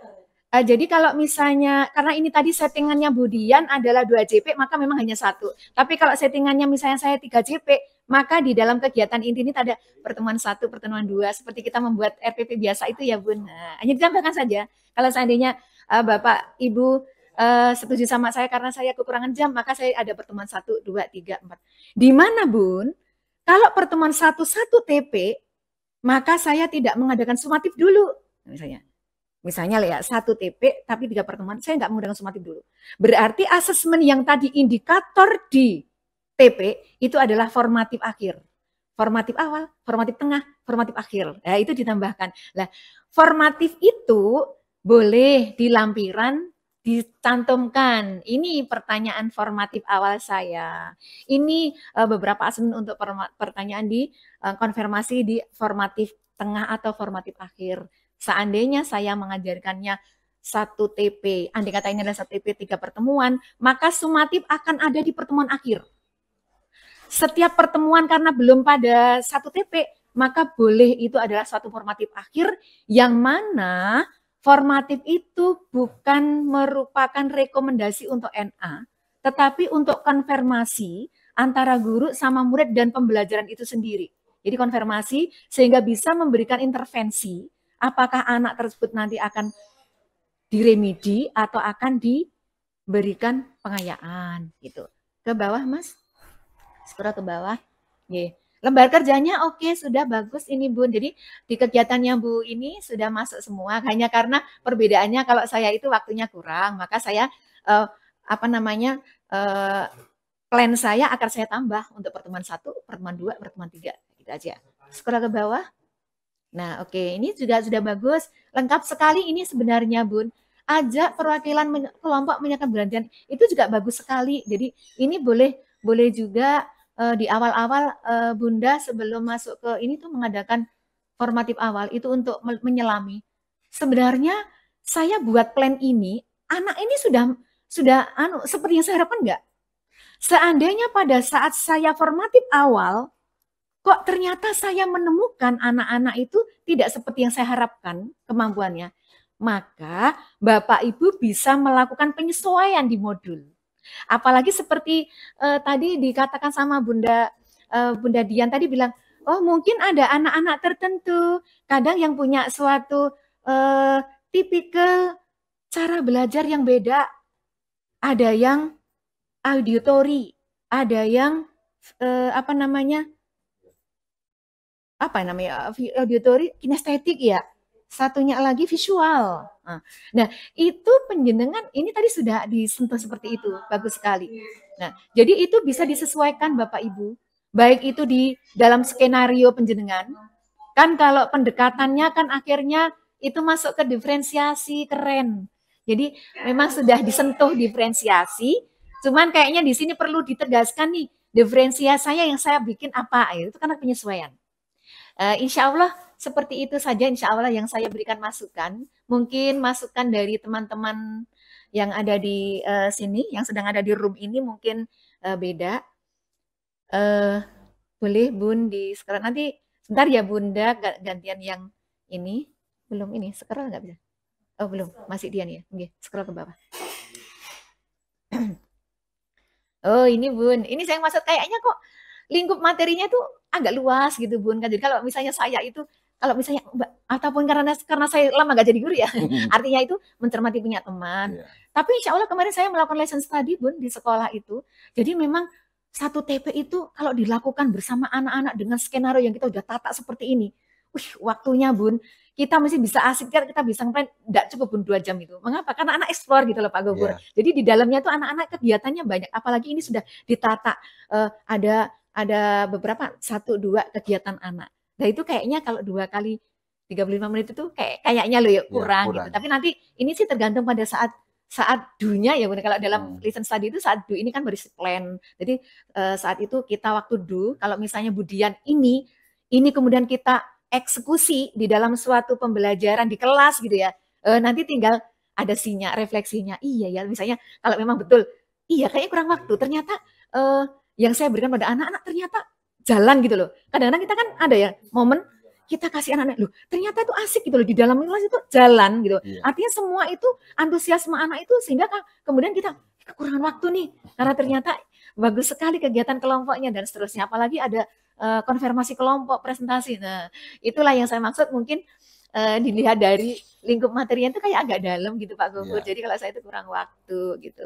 Jadi kalau misalnya, karena ini tadi settingannya Budian adalah 2 JP, maka memang hanya 1. Tapi kalau settingannya misalnya saya 3 JP, maka di dalam kegiatan inti ini ada pertemuan 1, pertemuan 2, seperti kita membuat RPP biasa itu ya, Bun. Nah, hanya ditambahkan saja. Kalau seandainya Bapak, Ibu setuju sama saya karena saya kekurangan jam, maka saya ada pertemuan 1, 2, 3, 4. Di mana, Bun? Kalau pertemuan 1 TP, maka saya tidak mengadakan sumatif dulu. Misalnya ya 1 TP tapi 3 pertemuan, saya nggak menggunakan sumatif dulu. Berarti asesmen yang tadi indikator di TP itu adalah formatif akhir. Formatif awal, formatif tengah, formatif akhir. Nah, itu ditambahkan. Nah, formatif itu boleh di lampiran dicantumkan. Ini pertanyaan formatif awal saya. Ini beberapa asesmen untuk pertanyaan di konfirmasi di formatif tengah atau formatif akhir. Seandainya saya mengajarkannya satu TP, andai kata ini adalah satu TP 3 pertemuan, maka sumatif akan ada di pertemuan akhir. Setiap pertemuan karena belum pada satu TP, maka boleh itu adalah suatu formatif akhir, yang mana formatif itu bukan merupakan rekomendasi untuk NA, tetapi untuk konfirmasi antara guru sama murid dan pembelajaran itu sendiri. Jadi konfirmasi sehingga bisa memberikan intervensi apakah anak tersebut nanti akan diremedi atau akan diberikan pengayaan gitu. Ke bawah Mas, scroll ke bawah. Oke. Lembar kerjanya oke, sudah bagus ini Bun. Jadi di kegiatannya Bu ini sudah masuk semua. Hanya karena perbedaannya kalau saya itu waktunya kurang, maka saya plan saya akan saya tambah untuk pertemuan 1, pertemuan 2, pertemuan 3 gitu aja. Scroll ke bawah. Nah, oke, ini juga sudah bagus. Lengkap sekali ini sebenarnya, Bun. Ajak perwakilan kelompok menyatakan pergantian itu juga bagus sekali. Jadi ini boleh juga di awal-awal Bunda sebelum masuk ke ini tuh mengadakan formatif awal itu untuk menyelami. Sebenarnya saya buat plan ini, anak ini sudah seperti yang saya harapkan enggak? Seandainya pada saat saya formatif awal, kok ternyata saya menemukan anak-anak itu tidak seperti yang saya harapkan kemampuannya, maka Bapak Ibu bisa melakukan penyesuaian di modul. Apalagi seperti tadi dikatakan sama Bunda Dian tadi bilang, oh mungkin ada anak-anak tertentu, kadang yang punya suatu tipikal cara belajar yang beda. Ada yang auditory, ada yang auditory kinestetik ya, satunya lagi visual. Nah, itu penjenengan ini tadi sudah disentuh seperti itu, bagus sekali. Nah, jadi itu bisa disesuaikan Bapak Ibu, baik itu di dalam skenario penjenengan, kan kalau pendekatannya kan akhirnya itu masuk ke diferensiasi, keren. Jadi memang sudah disentuh diferensiasi, cuman kayaknya di sini perlu ditegaskan nih, diferensiasi saya yang saya bikin apa, itu karena penyesuaian. Insya Allah seperti itu saja insya Allah yang saya berikan masukan. Mungkin masukan dari teman-teman yang ada di sini, yang sedang ada di room ini mungkin beda. Boleh Bun di sekarang nanti sebentar ya Bunda gantian yang ini. Belum ini, scroll nggak bisa? Oh belum, masih Dian ya. Oke, scroll ke bawah. Oh ini Bun, ini saya maksud kayaknya kok lingkup materinya tuh agak luas gitu Bun. Jadi kalau misalnya saya itu, kalau misalnya ataupun karena saya lama gak jadi guru ya, artinya itu mencermati punya teman. Yeah. Tapi insya Allah kemarin saya melakukan lesson study Bun di sekolah itu. Jadi memang satu TP itu kalau dilakukan bersama anak-anak dengan skenario yang kita udah tata seperti ini, waktunya Bun, kita mesti bisa asik, kita bisa ngapain, enggak cukup Bun 2 jam itu. Mengapa? Karena anak explore gitu loh Pak Gofur. Yeah. Jadi di dalamnya tuh anak-anak kegiatannya banyak, apalagi ini sudah ditata, ada beberapa 1-2 kegiatan anak. Nah itu kayaknya kalau 2 kali 35 menit itu kayaknya loh ya kurang. Gitu. Tapi nanti ini sih tergantung pada saat do-nya ya Bun. Kalau dalam listen study itu saat do ini kan berisi plan. Jadi saat itu kita waktu do, kalau misalnya Budian ini kemudian kita eksekusi di dalam suatu pembelajaran di kelas gitu ya, nanti tinggal ada sinyal refleksinya. Iya ya, misalnya kalau memang betul, iya kayaknya kurang waktu. Ternyata yang saya berikan pada anak-anak ternyata jalan gitu loh. Kadang-kadang kita kan ada ya momen kita kasih anak-anak, loh ternyata itu asik gitu loh, di dalam kelas itu jalan gitu. Yeah. Artinya semua itu antusiasme anak itu sehingga kemudian kita kekurangan waktu nih, karena ternyata bagus sekali kegiatan kelompoknya dan seterusnya. Apalagi ada konfirmasi kelompok, presentasi. Nah itulah yang saya maksud, mungkin dilihat dari lingkup materinya itu kayak agak dalam gitu Pak Gofur. Yeah. Jadi kalau saya itu kurang waktu gitu.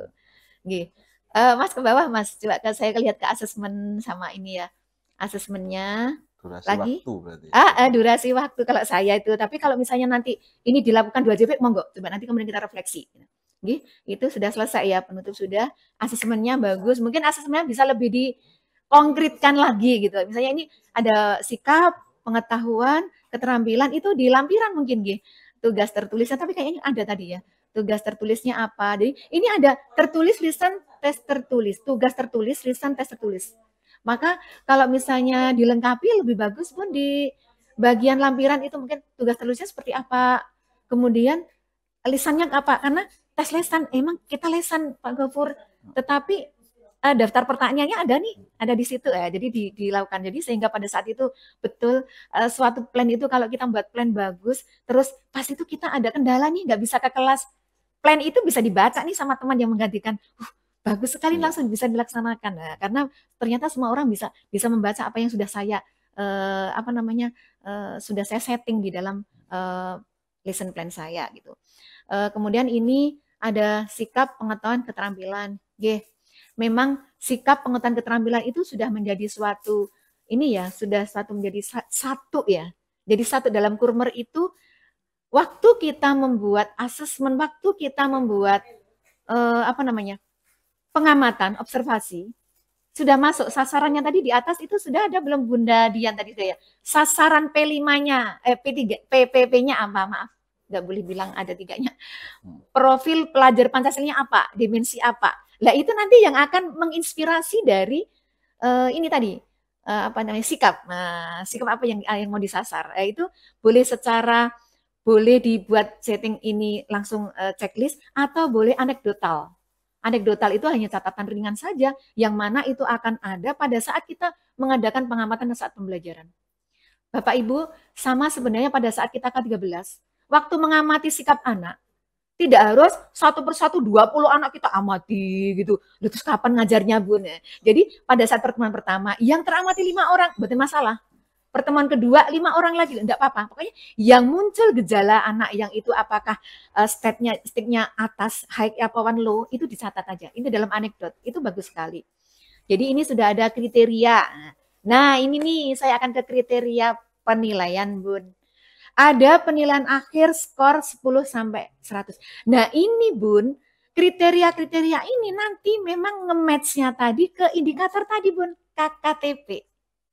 Gih. Mas ke bawah Mas, coba saya lihat ke asesmen sama ini ya, asesmennya. Durasi lagi waktu berarti. Durasi waktu kalau saya itu. Tapi kalau misalnya nanti ini dilakukan 2 JP, monggo. Coba nanti kemudian kita refleksi. Gih, itu sudah selesai ya, penutup sudah. Asesmennya bagus. Mungkin asesmennya bisa lebih dikonkretkan lagi gitu. Misalnya ini ada sikap, pengetahuan, keterampilan itu di lampiran mungkin gih. Tugas tertulisnya, tapi kayaknya ada tadi ya. Tugas tertulisnya apa? Jadi ini ada tertulis, listen, tes tertulis. Tugas tertulis, listen, tes tertulis. Maka kalau misalnya dilengkapi lebih bagus Pun di bagian lampiran itu mungkin tugas tertulisnya seperti apa. Kemudian Lesannya apa? Karena tes lesan, emang kita lesan Pak Gofur, tetapi daftar pertanyaannya ada nih, ada di situ ya. Jadi dilakukan. Jadi sehingga pada saat itu betul suatu plan itu kalau kita buat plan bagus, terus pas itu kita ada kendala nih, nggak bisa ke kelas. Plan itu bisa dibaca nih sama teman yang menggantikan. Bagus sekali langsung bisa dilaksanakan. Nah, karena ternyata semua orang bisa membaca apa yang sudah saya sudah saya setting di dalam lesson plan saya gitu. Kemudian ini ada sikap pengetahuan keterampilan. Memang sikap pengetahuan keterampilan itu sudah menjadi suatu ini ya, sudah menjadi satu ya. Jadi satu dalam Kurmer itu waktu kita membuat asesmen, waktu kita membuat pengamatan, observasi, sudah masuk sasarannya tadi di atas itu sudah ada belum Bunda Dian tadi saya? Sasaran P5-nya, PPP-nya apa? Maaf, nggak boleh bilang ada tiganya. Profil pelajar Pancasilanya apa? Dimensi apa? Nah itu nanti yang akan menginspirasi dari ini tadi sikap. Nah, sikap apa yang mau disasar? Itu boleh dibuat setting ini langsung checklist atau boleh anekdotal. Anekdotal itu hanya catatan ringan saja yang mana itu akan ada pada saat kita mengadakan pengamatan dan saat pembelajaran. Bapak Ibu, sama sebenarnya pada saat kita K13, waktu mengamati sikap anak, tidak harus satu persatu 20 anak kita amati gitu. Terus kapan ngajarnya Bun? Jadi pada saat pertemuan pertama yang teramati 5 orang, berarti masalah. Pertemuan kedua 5 orang lagi, enggak apa-apa. Pokoknya yang muncul gejala anak yang itu apakah state-nya atas, high apa one low, itu dicatat aja. Ini dalam anekdot, itu bagus sekali. Jadi ini sudah ada kriteria. Nah ini nih saya akan ke kriteria penilaian Bun. Ada penilaian akhir skor 10 sampai 100. Nah ini Bun, kriteria-kriteria ini nanti memang nge-match-nya tadi ke indikator tadi Bun, KKTP.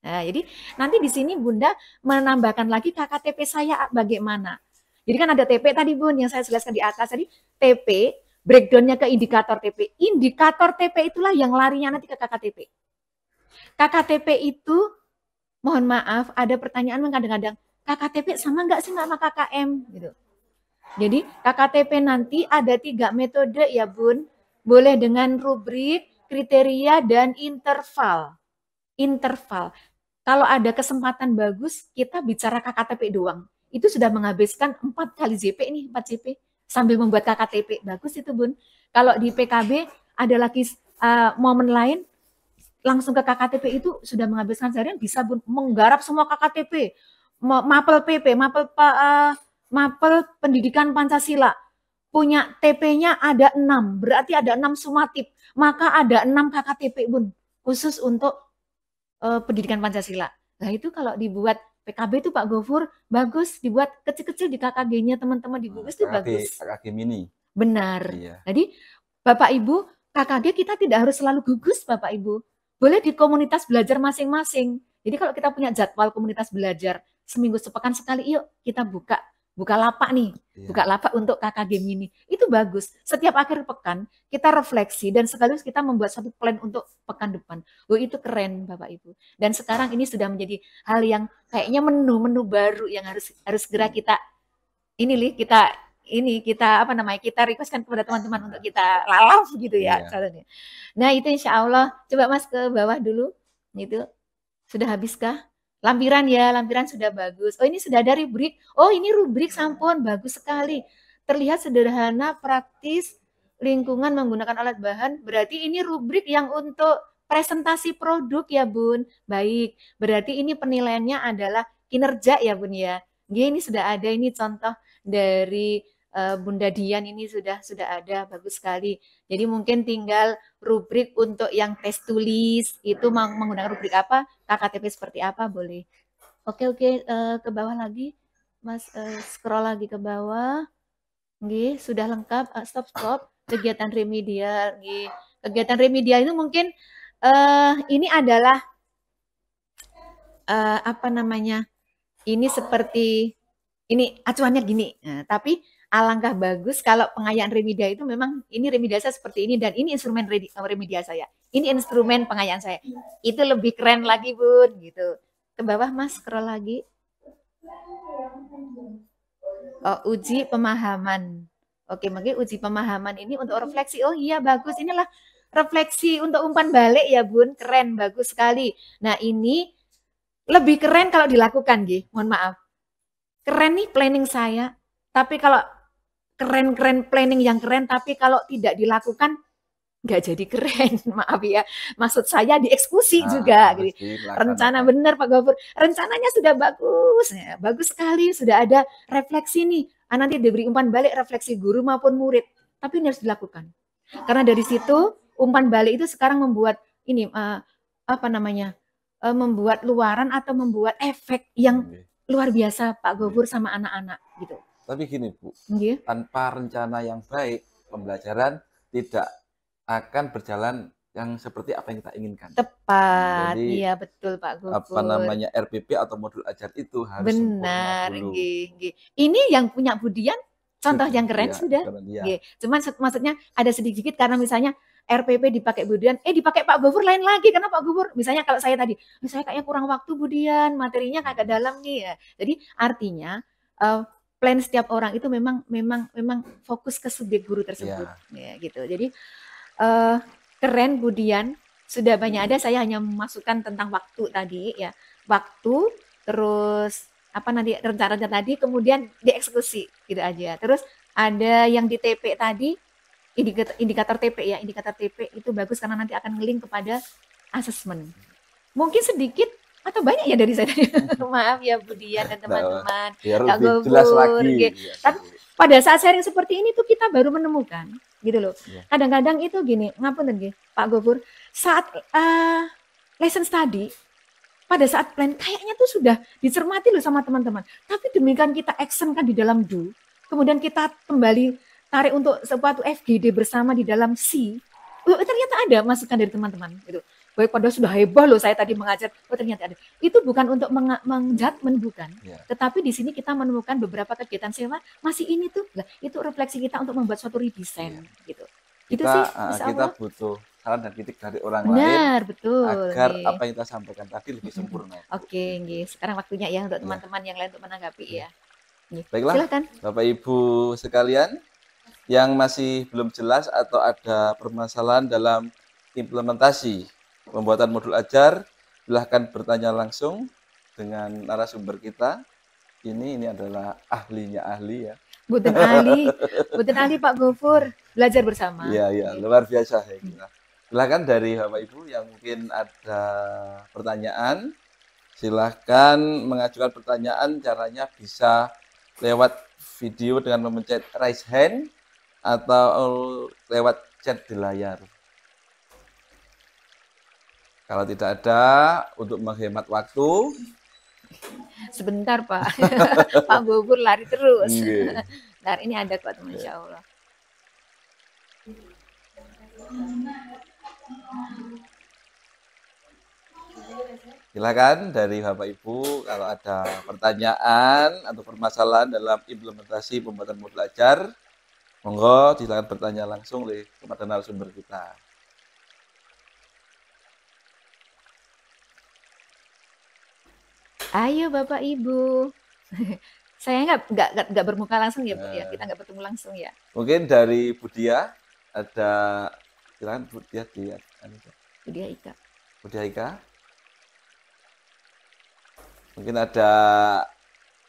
Nah, jadi nanti di sini Bunda menambahkan lagi KKTP saya bagaimana. Jadi kan ada TP tadi Bun yang saya jelaskan di atas tadi, TP, breakdown-nya ke indikator TP. Indikator TP itulah yang larinya nanti ke KKTP. KKTP itu, mohon maaf, ada pertanyaan kadang-kadang, KKTP sama nggak sih sama KKM? Gitu. Jadi KKTP nanti ada 3 metode ya Bun. Boleh dengan rubrik, kriteria, dan interval. Interval. Kalau ada kesempatan bagus, kita bicara KKTP doang. Itu sudah menghabiskan 4 kali JP nih, 4 JP. Sambil membuat KKTP. Bagus itu Bun. Kalau di PKB ada lagi momen lain, langsung ke KKTP itu sudah menghabiskan seharian, bisa Bun menggarap semua KKTP. Mapel PP, mapel pendidikan Pancasila. Punya TP-nya ada 6, berarti ada 6 sumatip. Maka ada 6 KKTP Bun. Khusus untuk pendidikan Pancasila. Nah itu kalau dibuat PKB itu Pak Gofur bagus, dibuat kecil-kecil di KKG-nya teman-teman di gugus itu bagus. KKG mini. Benar. Iya. Jadi Bapak Ibu, KKG kita tidak harus selalu gugus Bapak Ibu. Boleh di komunitas belajar masing-masing. Jadi kalau kita punya jadwal komunitas belajar seminggu sepekan sekali, yuk kita buka lapak nih, buka lapak untuk KKG mini. Itu bagus. Setiap akhir pekan kita refleksi dan sekaligus kita membuat satu plan untuk pekan depan. Oh itu keren Bapak Ibu. Dan sekarang ini sudah menjadi hal yang kayaknya menu baru yang harus segera kita kita requestkan kepada teman-teman untuk kita lalaf gitu ya. Nah itu insya Allah. Coba Mas ke bawah dulu. Itu sudah habiskah? Lampiran ya, lampiran sudah bagus. Oh ini sudah ada rubrik. Oh ini rubrik sampun, bagus sekali. Terlihat sederhana, praktis, lingkungan menggunakan alat bahan. Berarti ini rubrik yang untuk presentasi produk ya Bun. Baik, berarti ini penilaiannya adalah kinerja ya Bun ya. Ini sudah ada, ini contoh dari Bunda Dian ini sudah ada, bagus sekali. Jadi mungkin tinggal rubrik untuk yang tes tulis itu menggunakan rubrik apa, KKTP seperti apa boleh. Oke, ke bawah lagi, Mas scroll lagi ke bawah. Nggih, sudah lengkap. Stop. Kegiatan remedial. Nggih. Kegiatan remedial itu mungkin ini adalah ini seperti ini acuannya gini. Nah, tapi alangkah bagus kalau pengayaan remedial itu memang ini remedial saya seperti ini dan ini instrumen remedial saya. Ini instrumen pengayaan saya. Itu lebih keren lagi Bun gitu. Ke bawah Mas scroll lagi. Oh, uji pemahaman. Oke, mungkin uji pemahaman ini untuk refleksi. Oh iya, bagus. Inilah refleksi untuk umpan balik ya, Bun. Keren, bagus sekali. Nah, ini lebih keren kalau dilakukan, Gi. Mohon maaf. Keren nih planning saya, tapi kalau keren-keren planning yang keren, tapi kalau tidak dilakukan, nggak jadi keren. Maaf ya, maksud saya dieksekusi juga. harus Gitu. Rencana dilaksanakan. benar Pak Gofur, rencananya sudah bagus, ya, bagus sekali, sudah ada refleksi nih. Nanti diberi umpan balik refleksi guru maupun murid, tapi ini harus dilakukan. Karena dari situ umpan balik itu sekarang membuat ini apa namanya, membuat luaran atau membuat efek yang Oke. luar biasa Pak Gofur sama anak-anak gitu. Tapi gini Bu, Nggih. tanpa rencana yang baik, pembelajaran tidak akan berjalan yang seperti apa yang kita inginkan. Tepat, Jadi, iya betul Pak Gofur. Apa namanya RPP atau modul ajar itu harus Benar, sempurna dulu. nggih, nggih. Ini yang punya Budian contoh yang keren Iya, sudah. karena dia. Nggih. Cuman maksudnya ada sedikit karena misalnya RPP dipakai Budian, dipakai Pak Gofur lain lagi karena Pak Gofur misalnya kalau saya tadi, saya kayaknya kurang waktu Budian, materinya kagak dalam nih ya. Jadi artinya plan setiap orang itu memang fokus ke subjek guru tersebut, ya gitu. Jadi keren Budian, sudah banyak ada, saya hanya memasukkan tentang waktu tadi ya, waktu terus apa nanti rencana-rencana tadi kemudian dieksekusi gitu aja. Terus ada yang di TP tadi, indikator TP ya, indikator TP itu bagus karena nanti akan nge-link kepada asesmen. Mungkin sedikit atau banyak ya dari saya. Maaf ya Budian dan teman-teman. Biar lebih jelas lagi. Tapi pada saat sharing seperti ini tuh kita baru menemukan gitu loh. Kadang-kadang itu gini, ngapunten nggih Pak Gofur, saat lesson study pada saat plan kayaknya tuh sudah dicermati loh sama teman-teman. Tapi demikian kita action kan di dalam do, kemudian kita kembali tarik untuk suatu FGD bersama di dalam C, ternyata ada masukan dari teman-teman gitu. Baik pada sudah hebat loh saya tadi mengajar, ternyata ada. Itu bukan untuk menjudgment bukan, tetapi di sini kita menemukan beberapa kegiatan sewa masih ini tuh, lah itu refleksi kita untuk membuat suatu redesign gitu. Itu sih, kita butuh saran dan kritik dari orang benar, lain, betul, agar apa yang kita sampaikan tadi lebih sempurna. Oke, sekarang waktunya ya untuk teman-teman yang lain untuk menanggapi ya. Baiklah, silakan. Bapak Ibu sekalian, yang masih belum jelas atau ada permasalahan dalam implementasi pembuatan modul ajar, silahkan bertanya langsung dengan narasumber kita. Ini adalah ahlinya ahli ya. Bukan ahli Pak Gofur, belajar bersama. Iya, luar biasa saya kira. Silahkan dari Bapak Ibu yang mungkin ada pertanyaan, silahkan mengajukan pertanyaan. Caranya bisa lewat video dengan memencet raise hand atau lewat chat di layar. Kalau tidak ada, untuk menghemat waktu. Sebentar Pak, Pak Gofur lari terus. Nah ini ada kok teman, insya Allah. Silakan dari Bapak Ibu kalau ada pertanyaan atau permasalahan dalam implementasi pembuatan modul ajar, monggo silakan bertanya langsung kepada narasumber kita. Ayo Bapak Ibu. Saya nggak bermuka langsung ya Bu ya, kita nggak bertemu langsung ya. Mungkin dari Budia ada, silakan Budia di Budia Ika. Budia Ika. Mungkin ada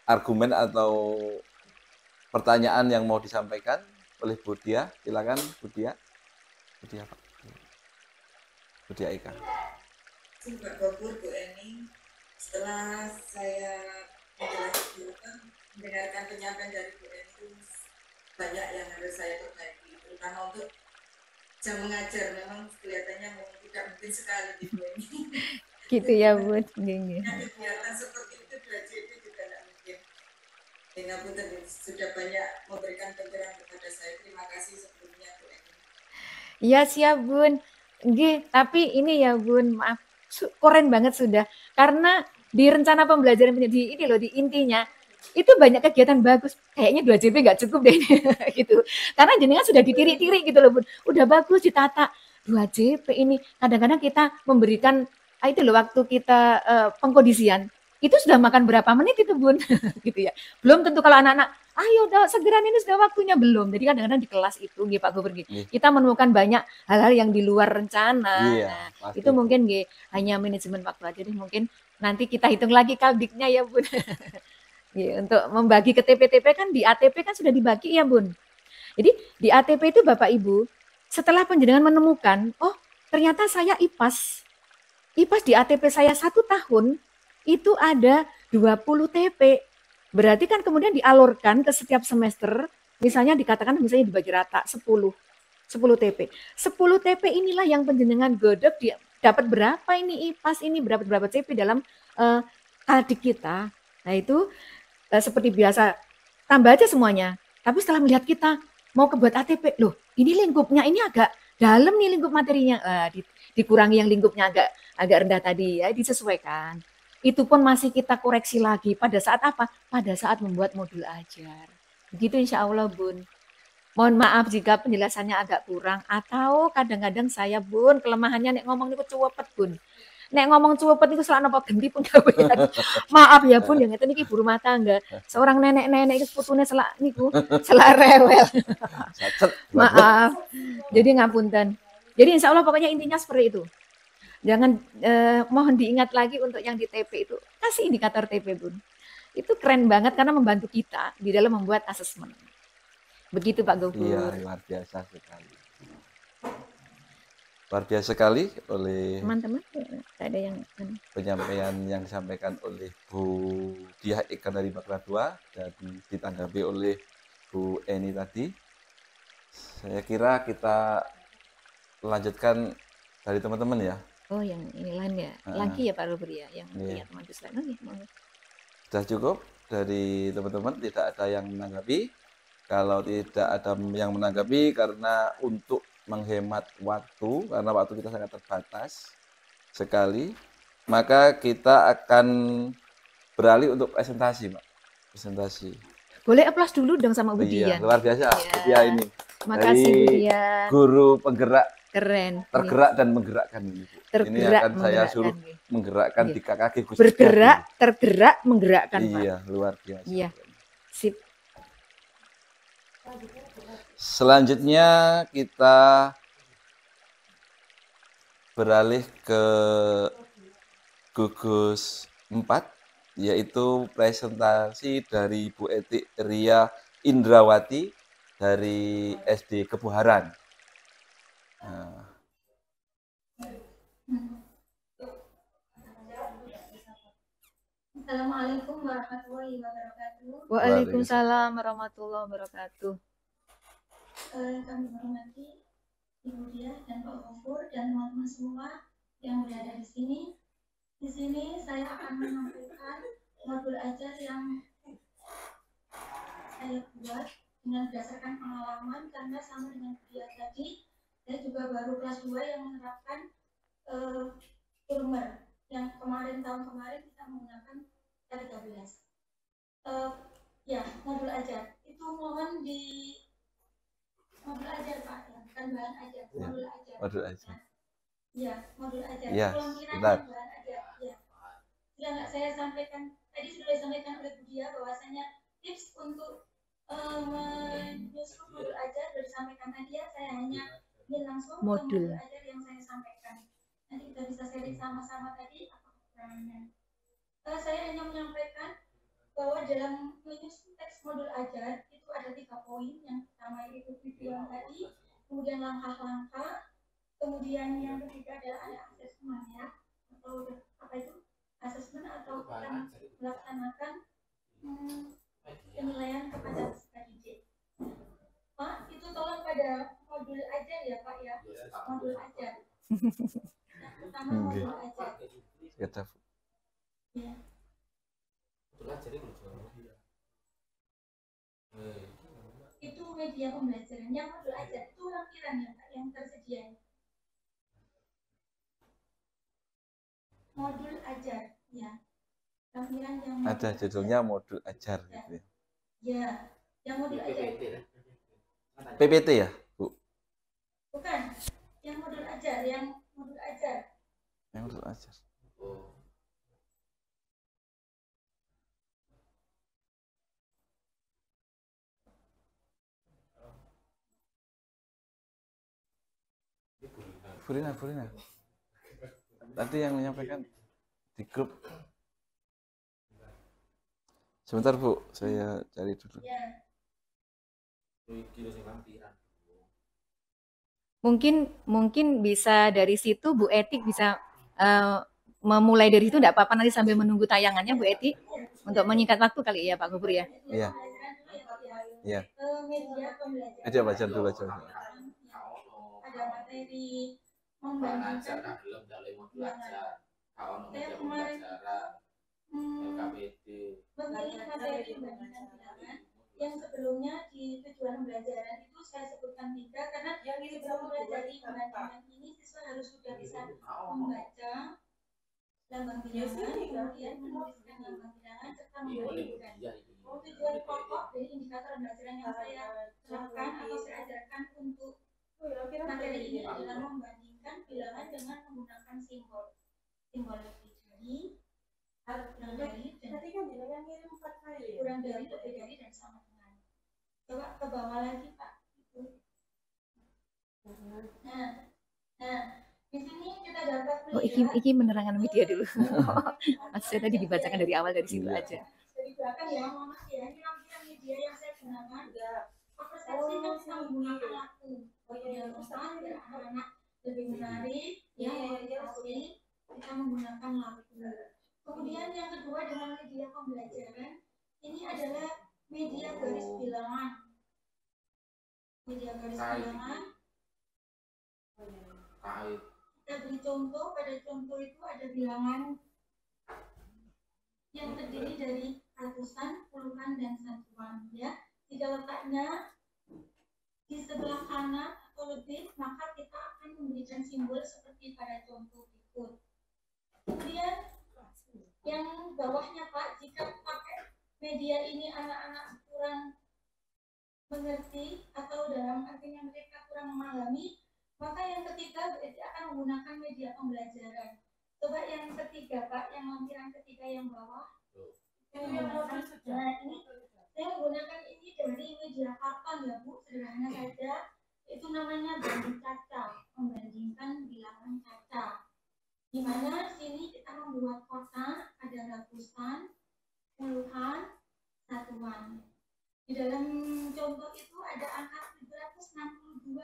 argumen atau pertanyaan yang mau disampaikan oleh Budia, silakan Budia. Budia Pak. Budia Ika. Pak Gofur, Bu Eni, setelah saya mendengarkan penyampaian dari Bu Eni itu banyak yang harus saya perbaiki, terutama untuk jam mengajar. Memang kelihatannya tidak mungkin sekali di Bu Eni. Gitu ya Bu. Kegiatan seperti itu 2JP juga tidak mungkin. Sehingga Bu sudah banyak memberikan pencerahan kepada saya. Terima kasih sebelumnya Bu Eni. Iya siap Bun. Tapi ini ya Bun, maaf, keren banget sudah. Karena di rencana pembelajaran di ini loh, di intinya itu banyak kegiatan bagus. Kayaknya 2JP nggak cukup deh gitu. Karena jenengan sudah ditirik-tirik gitu loh Bun. Udah bagus ditata. 2JP ini kadang-kadang kita memberikan itu loh waktu kita pengkondisian. Itu sudah makan berapa menit itu Bun gitu ya. Belum tentu kalau anak-anak ayo segera ini sudah waktunya belum. Jadi kadang-kadang di kelas itu nggih Pak Gubernur kita menemukan banyak hal-hal yang di luar rencana. Iya, Nah, pasti, itu Bu. mungkin nggih hanya manajemen waktu aja deh, mungkin nanti kita hitung lagi kaldiknya ya Bun. Ya, untuk membagi ke TP-TP kan di ATP kan sudah dibagi ya Bun. Jadi di ATP itu Bapak Ibu, setelah penjenengan menemukan, oh ternyata saya IPAS. IPAS di ATP saya 1 tahun, itu ada 20 TP. Berarti kan kemudian dialurkan ke setiap semester, misalnya dikatakan misalnya dibagi rata 10 TP. 10 TP inilah yang penjenengan godok dapat berapa ini IPAS ini, berapa TP dalam kaldik kita. Nah itu seperti biasa, tambah aja semuanya. Tapi setelah melihat kita mau kebuat ATP, loh ini lingkupnya ini agak dalam nih lingkup materinya, dikurangi yang lingkupnya agak rendah tadi ya, disesuaikan. Itu pun masih kita koreksi lagi pada saat apa? Pada saat membuat modul ajar. Begitu insya Allah Bun. Mohon maaf jika penjelasannya agak kurang atau kadang-kadang saya Bun kelemahannya nek ngomong niku cuwepet Bun. Nek ngomong cuwepet niku selak napa genti pun gawean. Maaf ya Bun, yang ngeten iki ibu rumah tangga. Seorang nenek-nenek iki seputune selak niku, selak rewel. Maaf. Jadi ngapunten. Jadi insya Allah pokoknya intinya seperti itu. Jangan mohon diingat lagi untuk yang di TP itu, kasih indikator TP Bun. Itu keren banget karena membantu kita di dalam membuat asesmen. Begitu Pak Gofur. Iya, luar biasa sekali. Luar biasa sekali oleh Teman-teman, ada yang penyampaian yang disampaikan oleh Bu Diah Ikan dari Bakla 2 dan ditanggapi oleh Bu Eni tadi. Saya kira kita lanjutkan dari teman-teman ya. Oh, yang ini lain ya. Lagi ya Pak Gofur ya, yang lihat teman slide. Sudah cukup dari teman-teman, tidak ada yang menanggapi. Kalau tidak ada yang menanggapi karena untuk menghemat waktu, karena waktu kita sangat terbatas sekali, maka kita akan beralih untuk presentasi, Pak. Presentasi. Boleh aplaus dulu dong sama Bu Dian. Iya, luar biasa. Bu Dian ini. Makasih Bu Dian. Guru penggerak. Keren. Tergerak dan menggerakkan ini, Bu. Ini akan saya suruh menggerakkan di KKG Gus. Bergerak, tergerak, menggerakkan, Pak. Iya, luar biasa. Iya. Sip. Selanjutnya kita beralih ke gugus 4, yaitu presentasi dari Bu Eti Ria Indrawati dari SD Kebuharan. Nah. Assalamualaikum warahmatullahi wabarakatuh. Waalaikumsalam warahmatullahi wabarakatuh. Kami hormati Ibu Diah dan Pak Gofur dan teman-teman semua yang berada di sini. Di sini saya akan menyampaikan modul ajar yang saya buat dengan berdasarkan pengalaman, karena sama dengan Bu Diah tadi, saya juga baru kelas 2 yang menerapkan Turmer yang tahun kemarin kita menggunakan K13. Ya, modul ajar itu mohon di modul ajar Pak, ya, bukan bahan ajar, modul ajar. Modul ajar. Ya, modul ajar. Ya, benar. Bahan ajar. Ya. Sudah nggak saya sampaikan tadi, sudah disampaikan oleh Bu Dia bahwasanya tips untuk menyusun modul ajar sudah disampaikan tadi ya. Saya hanya ingin langsung modul ajar yang saya sampaikan. Nanti kita bisa sharing sama-sama tadi apa kekurangannya. Saya hanya menyampaikan bahwa dalam menyusun teks modul ajar itu ada 3 poin. Yang pertama itu tujuan tadi, kemudian langkah-langkah, kemudian yang ketiga adalah ada asesmen ya, atau apa itu asesmen, atau kita melaksanakan penilaian kepada peserta didik. Pak, itu tolong pada modul ajar ya Pak ya, modul ajar. Yang pertama modul ajar. Ya. Itu media pembelajaran. Yang modul ajar itu lampiran ya Pak yang tersedia. Modul ajar ya. Lampiran yang ada judulnya modul ajar ya. Gitu. Ya, yang modul ajar. PPT ya, Bu? Bukan. Yang modul ajar, yang modul ajar. Yang modul ajar. Burina. Tadi yang menyampaikan di grup. Sebentar Bu, saya cari dulu. Mungkin bisa dari situ Bu Etik bisa memulai dari situ, enggak apa-apa nanti sambil menunggu tayangannya Bu Etik untuk menyingkat waktu kali ya Pak Gubernur ya. Iya. Iya. Media Baca dulu. ada materi membandingkan saya kemarin memilih materi membandingkan bilangan yang sebelumnya di tujuan pembelajaran itu saya sebutkan 3 karena sebelum mempelajari membandingkan ini siswa harus sudah bisa membaca lambang bilangan, kemudian menuliskan lambang bilangan serta membandingkan. Tujuan pokok dari indikator pembelajaran yang saya terapkan atau saya ajarkan untuk materi ini adalah membandingkan bilangan dengan menggunakan simbol lebih dari, kurang dari, lebih dari, dan sama dengan. Coba ke bawah lagi Pak. Nah, di sini kita dapat melihat. Iki menerangkan media dulu. Maksudnya tadi dibacakan dari awal dari situ aja. Dari belakang ya, Mama ya. Ini lampiran media yang saya gunakan. Persepsi kan kita menggunakan laku. Biar anak-anak lebih menarik, ya, motivasi. Kita menggunakan laku. Kemudian yang kedua dengan media pembelajaran, ini adalah media garis bilangan. Media garis bilangan. Kita beri contoh, pada contoh itu ada bilangan yang terdiri dari ratusan, puluhan, dan satuan. Ya, jika letaknya di sebelah kanan atau lebih, maka kita akan memberikan simbol seperti pada contoh berikut. Kemudian yang bawahnya Pak, jika pakai media ini anak-anak kurang mengerti atau dalam artinya mereka kurang memahami, maka yang ketiga berarti akan menggunakan media pembelajaran. Coba yang ketiga Pak, yang lampiran ketiga yang bawah. Nah ini saya menggunakan ini dari media karton ya Bu, sederhana saja. Itu namanya banding kaca, membandingkan bilangan kaca. Di mana sini kita membuat kotak, ada ratusan, puluhan, satuan. Di dalam contoh itu ada angka 762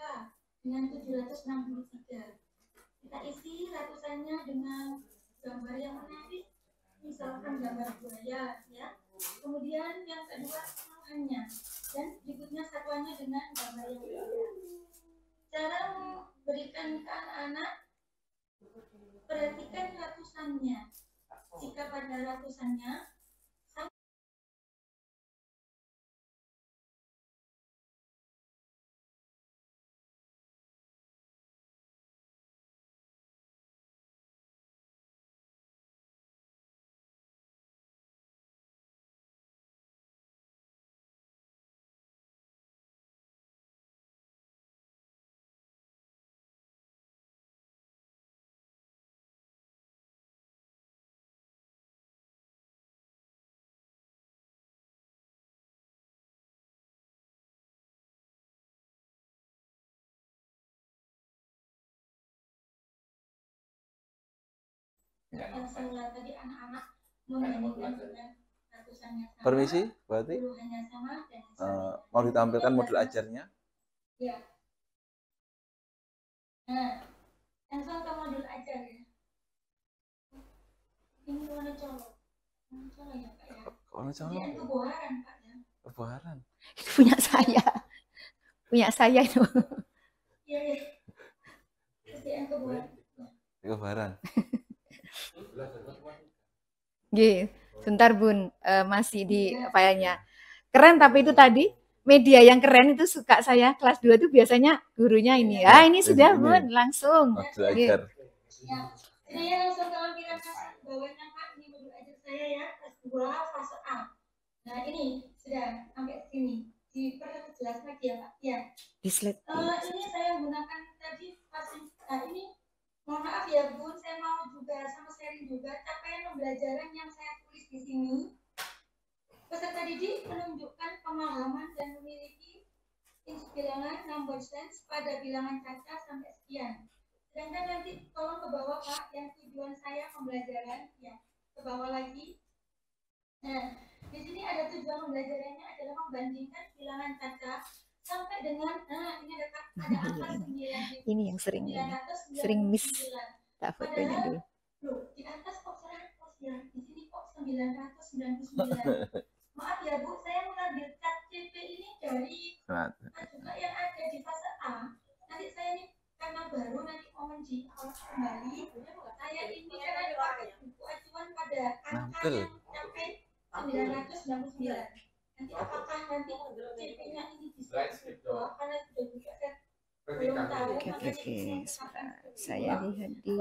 dengan 763. Kita isi ratusannya dengan gambar yang menarik, misalkan gambar buaya, ya. Kemudian yang kedua puluhannya, dan berikutnya satuannya dengan gambar yang berbeda. Cara memberikan ke anak-anak, perhatikan ratusannya. Jika pada ratusannya yang saya tadi anak-anak membandingkan dengan ratusannya sama. Permisi, berarti Puluhannya sama dan mau ditampilkan modul ajarnya? Ya. Nah, langsung ke modul ajar ya. Ini warna colok. Warna colok ya Pak ya. Warna colok. Ini keboharan Pak ya. Keboharan. Itu punya saya. Punya saya itu. Iya ya. SDN keboharan. Keboharan. G, sebentar Bun, masih di filenya. Keren tapi itu tadi media yang keren itu suka saya. Kelas 2 itu biasanya gurunya ini. Ah ini sudah Bun, langsung. Modul ajar. Ya. Ini ya langsung ke lampiran bawahnya Pak, ini modul ajar saya ya, kelas 2 fase A. Nah ini sudah sampai sini. Diperjelas lagi ya Pak. Ya. Di slide. Ini saya gunakan tadi fase. Nah ini mohon maaf ya Bun, saya mau juga sama sharing juga capaian pembelajaran yang saya tulis di sini. Peserta didik menunjukkan pemahaman dan memiliki bilangan number sense pada bilangan kaca sampai sekian. Sedangkan nanti tolong ke bawah Pak, yang tujuan saya pembelajaran, ya ke bawah lagi. Nah, di sini ada tujuan pembelajarannya adalah membandingkan bilangan kaca sampai dengan, nah ini ada angka 9. Ini yang sering miss tak fotonya dulu. Loh, di atas kok 100 ya, di sini kok 999. Maaf ya Bu, saya mengambil cat CP ini dari juga yang ada di fase A. Nanti saya ini karena baru nanti mau kembali, saya ini kan ada pakai buku acuan pada angka yang sampai 999. Nanti apakah nanti CP-nya ini bisa diubah karena sudah juga saya belum tahu. Oke. Saya lihat di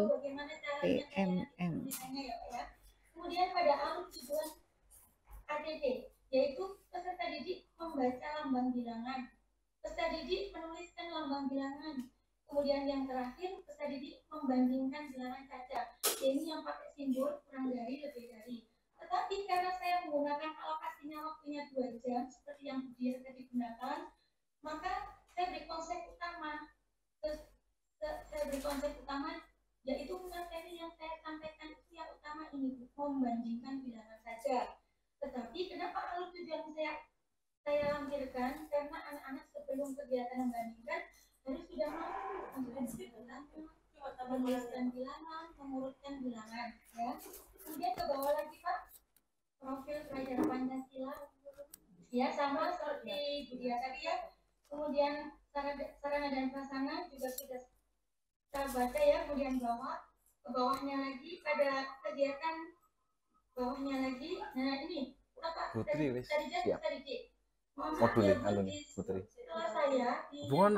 PMM. Kemudian pada alur tujuan ADD, yaitu peserta didik membaca lambang bilangan, peserta didik menuliskan lambang bilangan. Kemudian yang terakhir, peserta didik membandingkan bilangan kaca. Ini yang pakai simbol kurang dari, lebih dari. Tetapi karena saya menggunakan alokasinya waktunya 2 jam, seperti yang dia tadi gunakan, maka saya beri konsep utama. Yaitu materi yang saya sampaikan itu yang utama ini, membandingkan bilangan saja. Tetapi kenapa alur tujuan saya lampirkan? Karena anak-anak sebelum kegiatan membandingkan harus sudah mampu menuliskan bilangan, mengurutkan bilangan. Ya. Kemudian ke bawah lagi Pak, profil pelajar Pancasila. Ya sama seperti Bu Dia tadi ya. Kemudian sarana dan prasarana juga sudah kita baca ya. Kemudian ke bawahnya lagi ada kegiatan bawahnya lagi. Nah ini Putri wis siap. Modulnya Putri. Setelah saya Bukan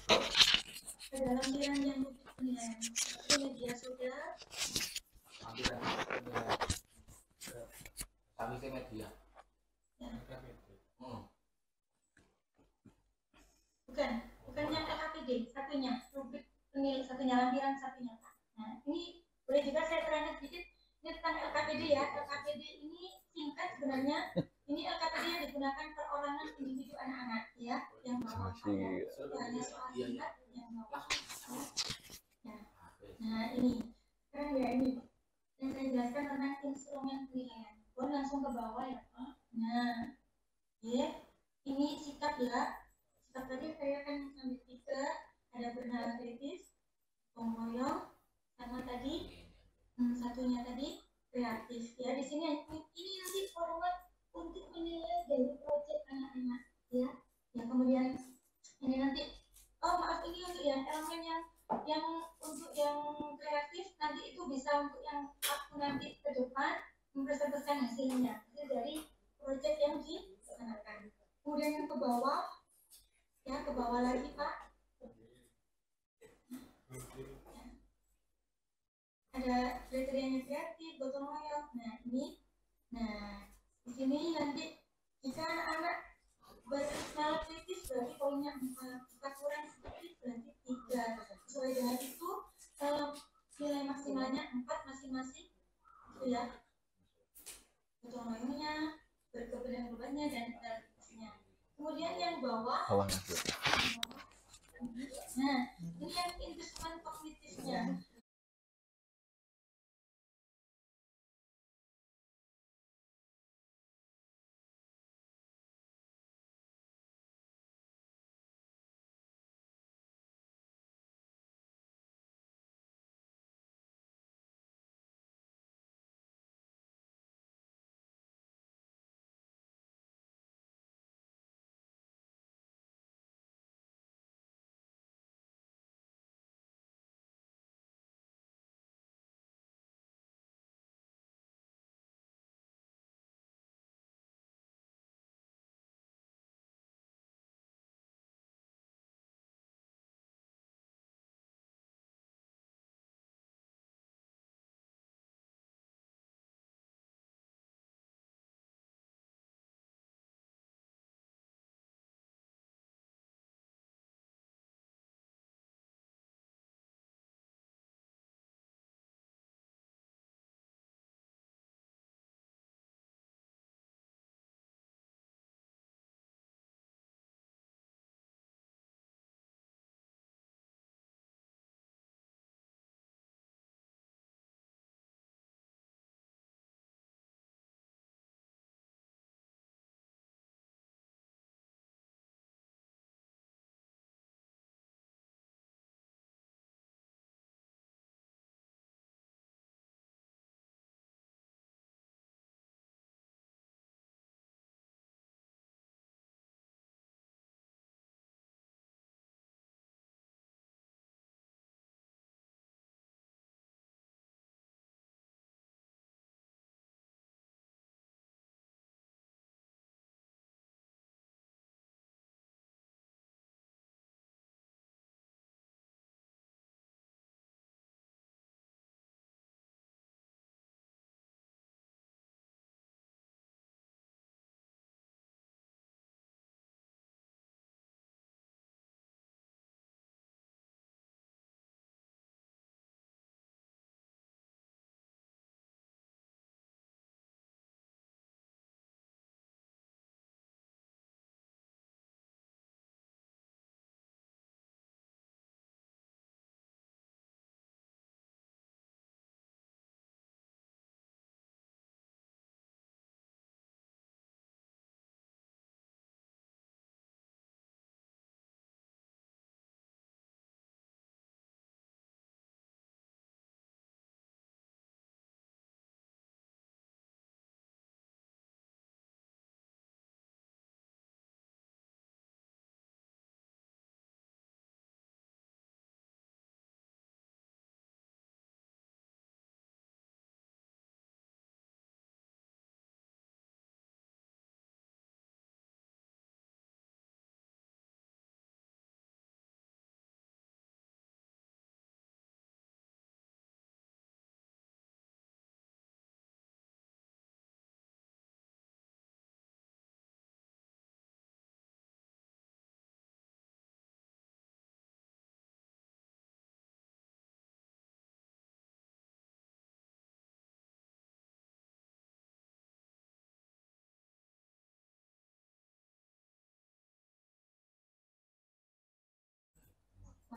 Ada lampiran yang bukti penilaian. Itu media sudah. Lampiran penilaian. Kami ke media. Ya. Hmm. Bukan yang LKPD, satunya, rubrik penilaian satunya, lampiran satunya, Pak. Nah, ini boleh juga saya terangkan sedikit, ini tentang LKPD ya. LKPD ini singkat sebenarnya, ini LKPD yang digunakan perorangan individu anak-anak ya, yang bawah hanya soal singkat yang bawah. Ya. Nah, ini sekarang ya ini yang saya jelaskan tentang instrumen penilaian. Boleh langsung ke bawah ya, Pak. Nah, ya, ini sikap ya. Sikap tadi saya akan ambil 3, ada bernalar kritis, penggoyong, sama tadi satunya tadi kreatif ya. Di sini ini nanti format untuk menilai dari proyek anak-anak ya. Ya kemudian ini nanti maaf ini untuk yang elemen yang untuk yang kreatif nanti itu bisa untuk yang aku nanti ke depan mempresentasikan hasilnya itu dari proyek yang dilaksanakan. Kemudian yang ke bawah ya, ke bawah lagi Pak, ada kriterianya kreatif, gotong royong. Nah ini, di sini nanti jika anak-anak bernalar kritis berarti poinnya 4, jika kurang sedikit berarti 3. Sesuai dengan itu nilai maksimalnya 4 masing-masing itu ya, gotong royongnya, berkepentingannya dan kritisnya. Kemudian yang bawah, nah ini yang instrumen kognitifnya.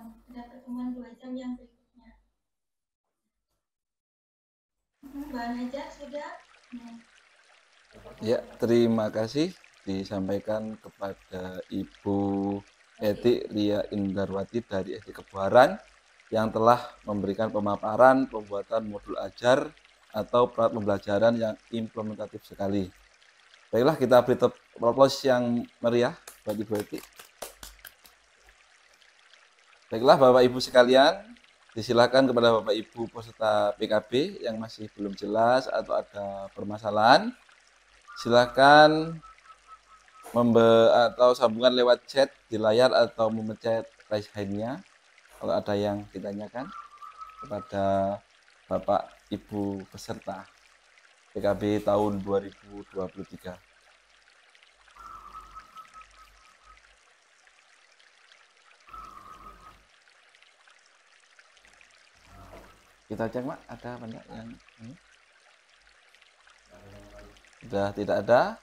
ada pertemuan 2 jam yang berikutnya. Bahan ajar sudah. Ya, terima kasih disampaikan kepada Ibu Eti Lia Indarwati dari SD Kebuaran yang telah memberikan pemaparan pembuatan modul ajar atau perangkat pembelajaran yang implementatif sekali. Baiklah, kita beri aplaus yang meriah buat Ibu Eti. Baiklah Bapak Ibu sekalian, disilakan kepada Bapak Ibu peserta PKB yang masih belum jelas atau ada permasalahan, silakan atau sambungan lewat chat di layar atau memencet raise hand-nya kalau ada yang ditanyakan kepada Bapak Ibu peserta PKB tahun 2023. Kita cek, Mak, ada banyak yang ini? Sudah tidak ada.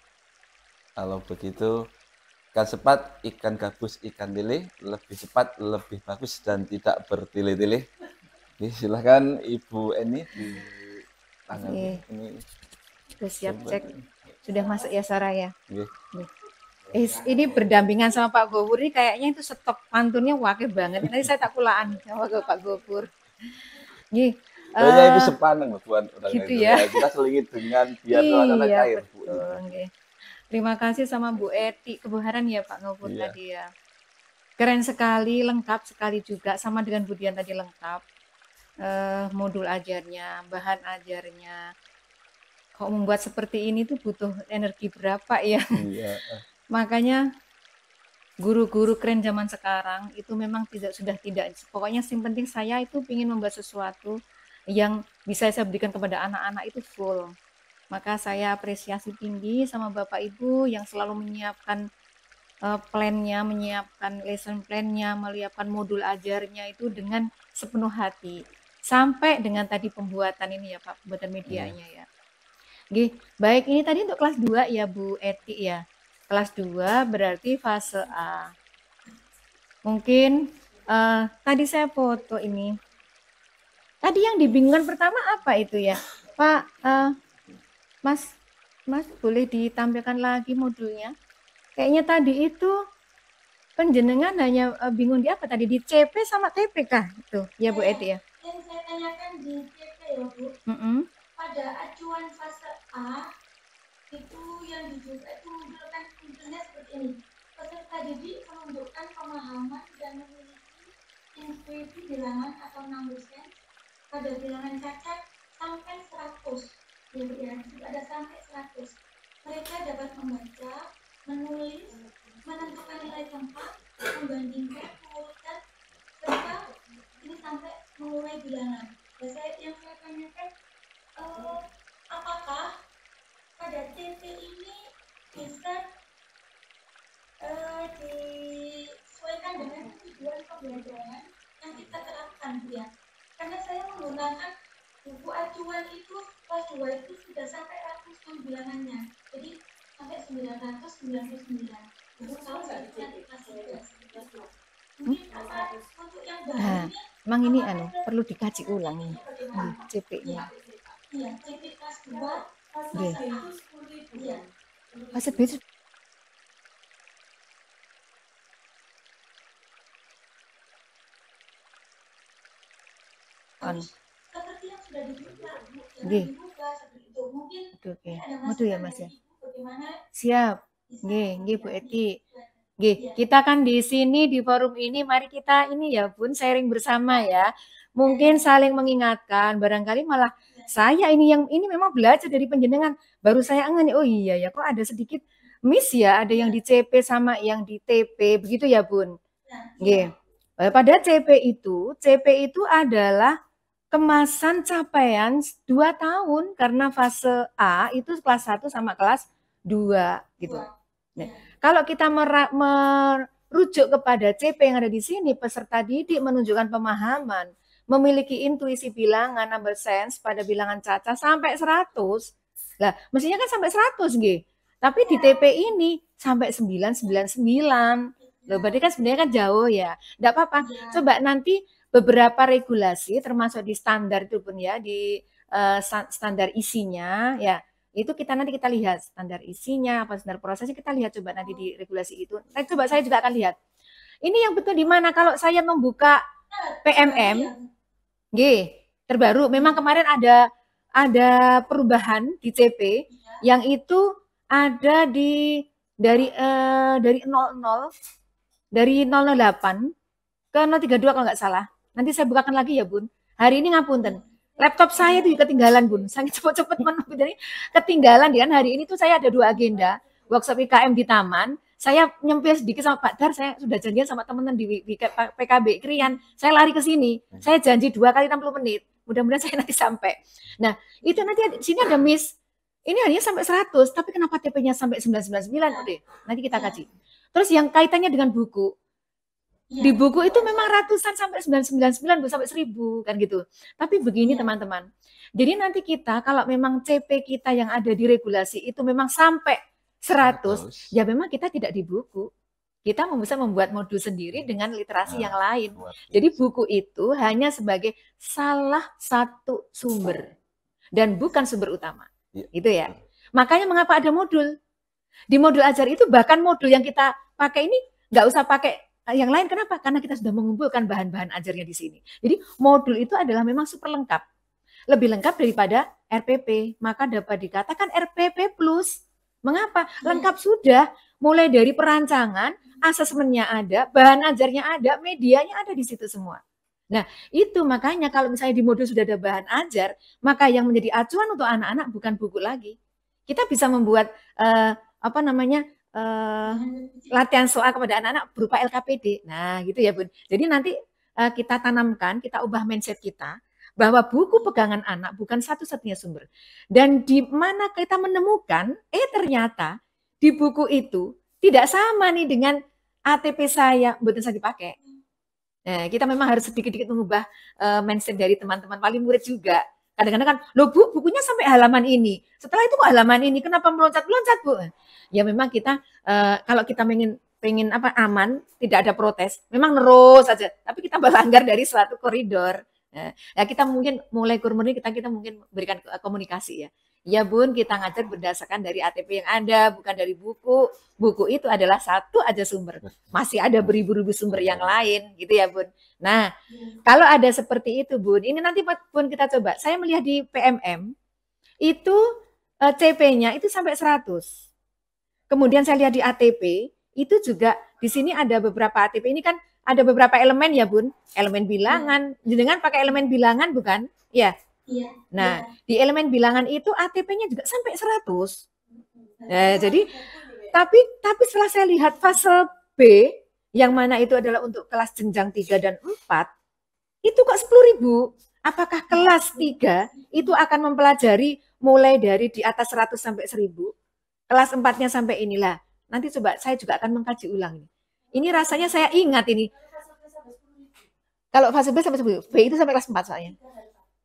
Kalau begitu, ikan sepat, ikan gabus, ikan lele, lebih cepat, lebih bagus, dan tidak bertele-tele. Silahkan Ibu Eni di tanggal ini. Sudah siap cek. Sudah masuk ya Sarah ya? Oke. Ini berdampingan sama Pak Gopur, ini kayaknya itu stok pantunnya wakil banget. Nanti saya tak kulaan sama Pak Gopur. Nih, Kayaknya itu sepaneng buat orang gitu itu. ya. Kita selingit dengan biar suasana Iya, cair, Bu. betul. Okay. Terima kasih sama Bu Eti Kebuaran ya Pak Gopur tadi ya. Keren sekali, lengkap sekali juga sama dengan Bu Dian tadi lengkap. Modul ajarnya, bahan ajarnya. Kok membuat seperti ini tuh butuh energi berapa ya? Iya. Makanya guru-guru keren zaman sekarang itu memang sudah tidak, pokoknya yang penting saya itu ingin membuat sesuatu yang bisa saya berikan kepada anak-anak itu full. Maka saya apresiasi tinggi sama Bapak Ibu yang selalu menyiapkan plan-nya, menyiapkan lesson plan-nya, menyiapkan modul ajarnya itu dengan sepenuh hati. Sampai dengan tadi pembuatan ini ya Pak, pembuatan medianya ya. Oke, baik, ini tadi untuk kelas 2 ya Bu Eti ya. Kelas 2 berarti fase A. Mungkin tadi saya foto ini. Tadi yang dibingungkan pertama apa itu ya? Pak, Mas boleh ditampilkan lagi modulnya? Kayaknya tadi itu penjenengan hanya bingung di apa tadi? Di CP sama TP kah? Itu ya Bu Eti ya? Yang saya tanyakan di CP ya Bu. Pada acuan fase A, itu yang dijual itu modulnya seperti ini. Peserta didik menunjukkan pemahaman dan memiliki intuisi bilangan atau number sense pada bilangan cacat sampai 100. Ya, ada sampai 100. Mereka dapat membaca, menulis, menentukan nilai tempat, membandingkan, mengurutkan, serta ini sampai memulai bilangan. Yang saya tanyakan, apakah pada CP ini bisa disesuaikan dengan tujuan pembelajaran yang kita terapkan ya? Karena saya menggunakan buku acuan itu kelas 2 itu sudah sampai ratusan bilangannya, jadi sampai 999. Kalau saya nanti kelas 3. Mungkin apa untuk yang baru emang ini perlu dikaji ulang nih CP-nya. Iya, CP kelas 2. Fase B seperti yang sudah dibuka, seperti itu. Mungkin Waduh ya Mas ya. Siap. Nggih Bu Eti. Kita kan di sini di forum ini, mari kita ini ya Bun sharing bersama ya. Mungkin saling mengingatkan, barangkali malah saya ini memang belajar dari penjenengan. Baru saya ngeh, oh iya ya kok ada sedikit miss ya, ada yang di CP sama yang di TP, begitu ya Bun. Nggih. Pada CP itu adalah kemasan capaian 2 tahun karena fase A itu kelas 1 sama kelas 2 gitu. Nah, kalau kita merujuk kepada CP yang ada di sini, peserta didik menunjukkan pemahaman, memiliki intuisi bilangan, number sense pada bilangan cacat sampai 100. Lah, mestinya kan sampai 100 nggih. Tapi di TP ini sampai 999. Loh, berarti kan sebenarnya kan jauh ya. Enggak apa-apa. Ya. Coba nanti beberapa regulasi termasuk di standar itu pun ya, di standar isinya ya. Itu nanti kita lihat standar isinya, apa standar prosesnya kita lihat coba nanti di regulasi itu. Nah, coba saya juga akan lihat. Ini yang betul di mana kalau saya membuka PMM, terbaru. Memang kemarin ada perubahan di CP yang itu ada dari 00 dari 008 ke 032 kalau nggak salah. Nanti saya bukakan lagi ya Bun. Hari ini ngapunten. Laptop saya itu ketinggalan Bun. Saya cepet-cepet jadi ketinggalan kan hari ini tuh saya ada 2 agenda. Workshop IKM di Taman. Saya nyempil sedikit sama Pak Dar, saya sudah janjian sama teman-teman di PKB Krian. Saya lari ke sini. Saya janji 2 kali 60 menit. Mudah-mudahan saya nanti sampai. Nah, itu nanti sini ada miss. Ini hanya sampai 100, tapi kenapa TP-nya sampai 999? Udah, nanti kita kaji. Terus yang kaitannya dengan buku. Di buku itu memang ratusan sampai 999 sampai 1000 kan gitu. Tapi begini teman-teman. Jadi nanti kita kalau memang CP kita yang ada di regulasi itu memang sampai 100, ya memang kita tidak di buku. Kita bisa membuat modul sendiri dengan literasi yang lain. Jadi buku itu hanya sebagai salah satu sumber dan bukan sumber utama. Gitu ya. Makanya mengapa ada modul? Di modul ajar itu bahkan modul yang kita pakai ini nggak usah pakai yang lain. Kenapa? Karena kita sudah mengumpulkan bahan-bahan ajarnya di sini. Jadi modul itu adalah memang super lengkap. Lebih lengkap daripada RPP. Maka dapat dikatakan RPP plus. Mengapa? Lengkap sudah. Mulai dari perancangan, asesmennya ada, bahan ajarnya ada, medianya ada di situ semua. Nah, itu makanya kalau misalnya di modul sudah ada bahan ajar, maka yang menjadi acuan untuk anak-anak bukan buku lagi. Kita bisa membuat latihan soal kepada anak-anak berupa LKPD. Nah, gitu ya, Bun. Jadi nanti kita tanamkan, kita ubah mindset kita bahwa buku pegangan anak bukan satu-satunya sumber. Dan di mana kita menemukan, ternyata di buku itu tidak sama nih dengan ATP saya, betul saya dipakai. Nah, kita memang harus sedikit-sedikit mengubah mindset dari teman-teman wali murid juga. Kadang-kadang kan, loh Bu, bukunya sampai halaman ini. Setelah itu kok halaman ini, kenapa meloncat-meloncat Bu? Ya memang kita, kalau kita pengen aman, tidak ada protes, memang terus saja. Tapi kita melanggar dari suatu koridor. Ya kita mungkin mulai kurmurni kita mungkin berikan komunikasi ya. Ya Bun, kita ngajar berdasarkan dari ATP yang ada, bukan dari buku. Buku itu adalah satu aja sumber. Masih ada beribu-ribu sumber yang lain, gitu ya Bun. Nah, kalau ada seperti itu Bun, ini nanti Bun kita coba. Saya melihat di PMM, itu CP-nya itu sampai 100. Kemudian saya lihat di ATP, itu juga di sini ada beberapa ATP. Ini kan ada beberapa elemen ya Bun, elemen bilangan. Dengan pakai elemen bilangan bukan? Ya. Iya. Nah, di elemen bilangan itu ATP-nya juga sampai 100. Nah, jadi tapi setelah saya lihat fase B yang mana itu adalah untuk kelas jenjang 3 dan 4, itu kok 10.000. Apakah kelas 3 itu akan mempelajari mulai dari di atas 100 sampai 1000? Kelas 4-nya sampai inilah. Nanti coba saya juga akan mengkaji ulang ini. Ini rasanya saya ingat ini. Kalau fase B sampai 10, B itu sampai kelas 4 soalnya.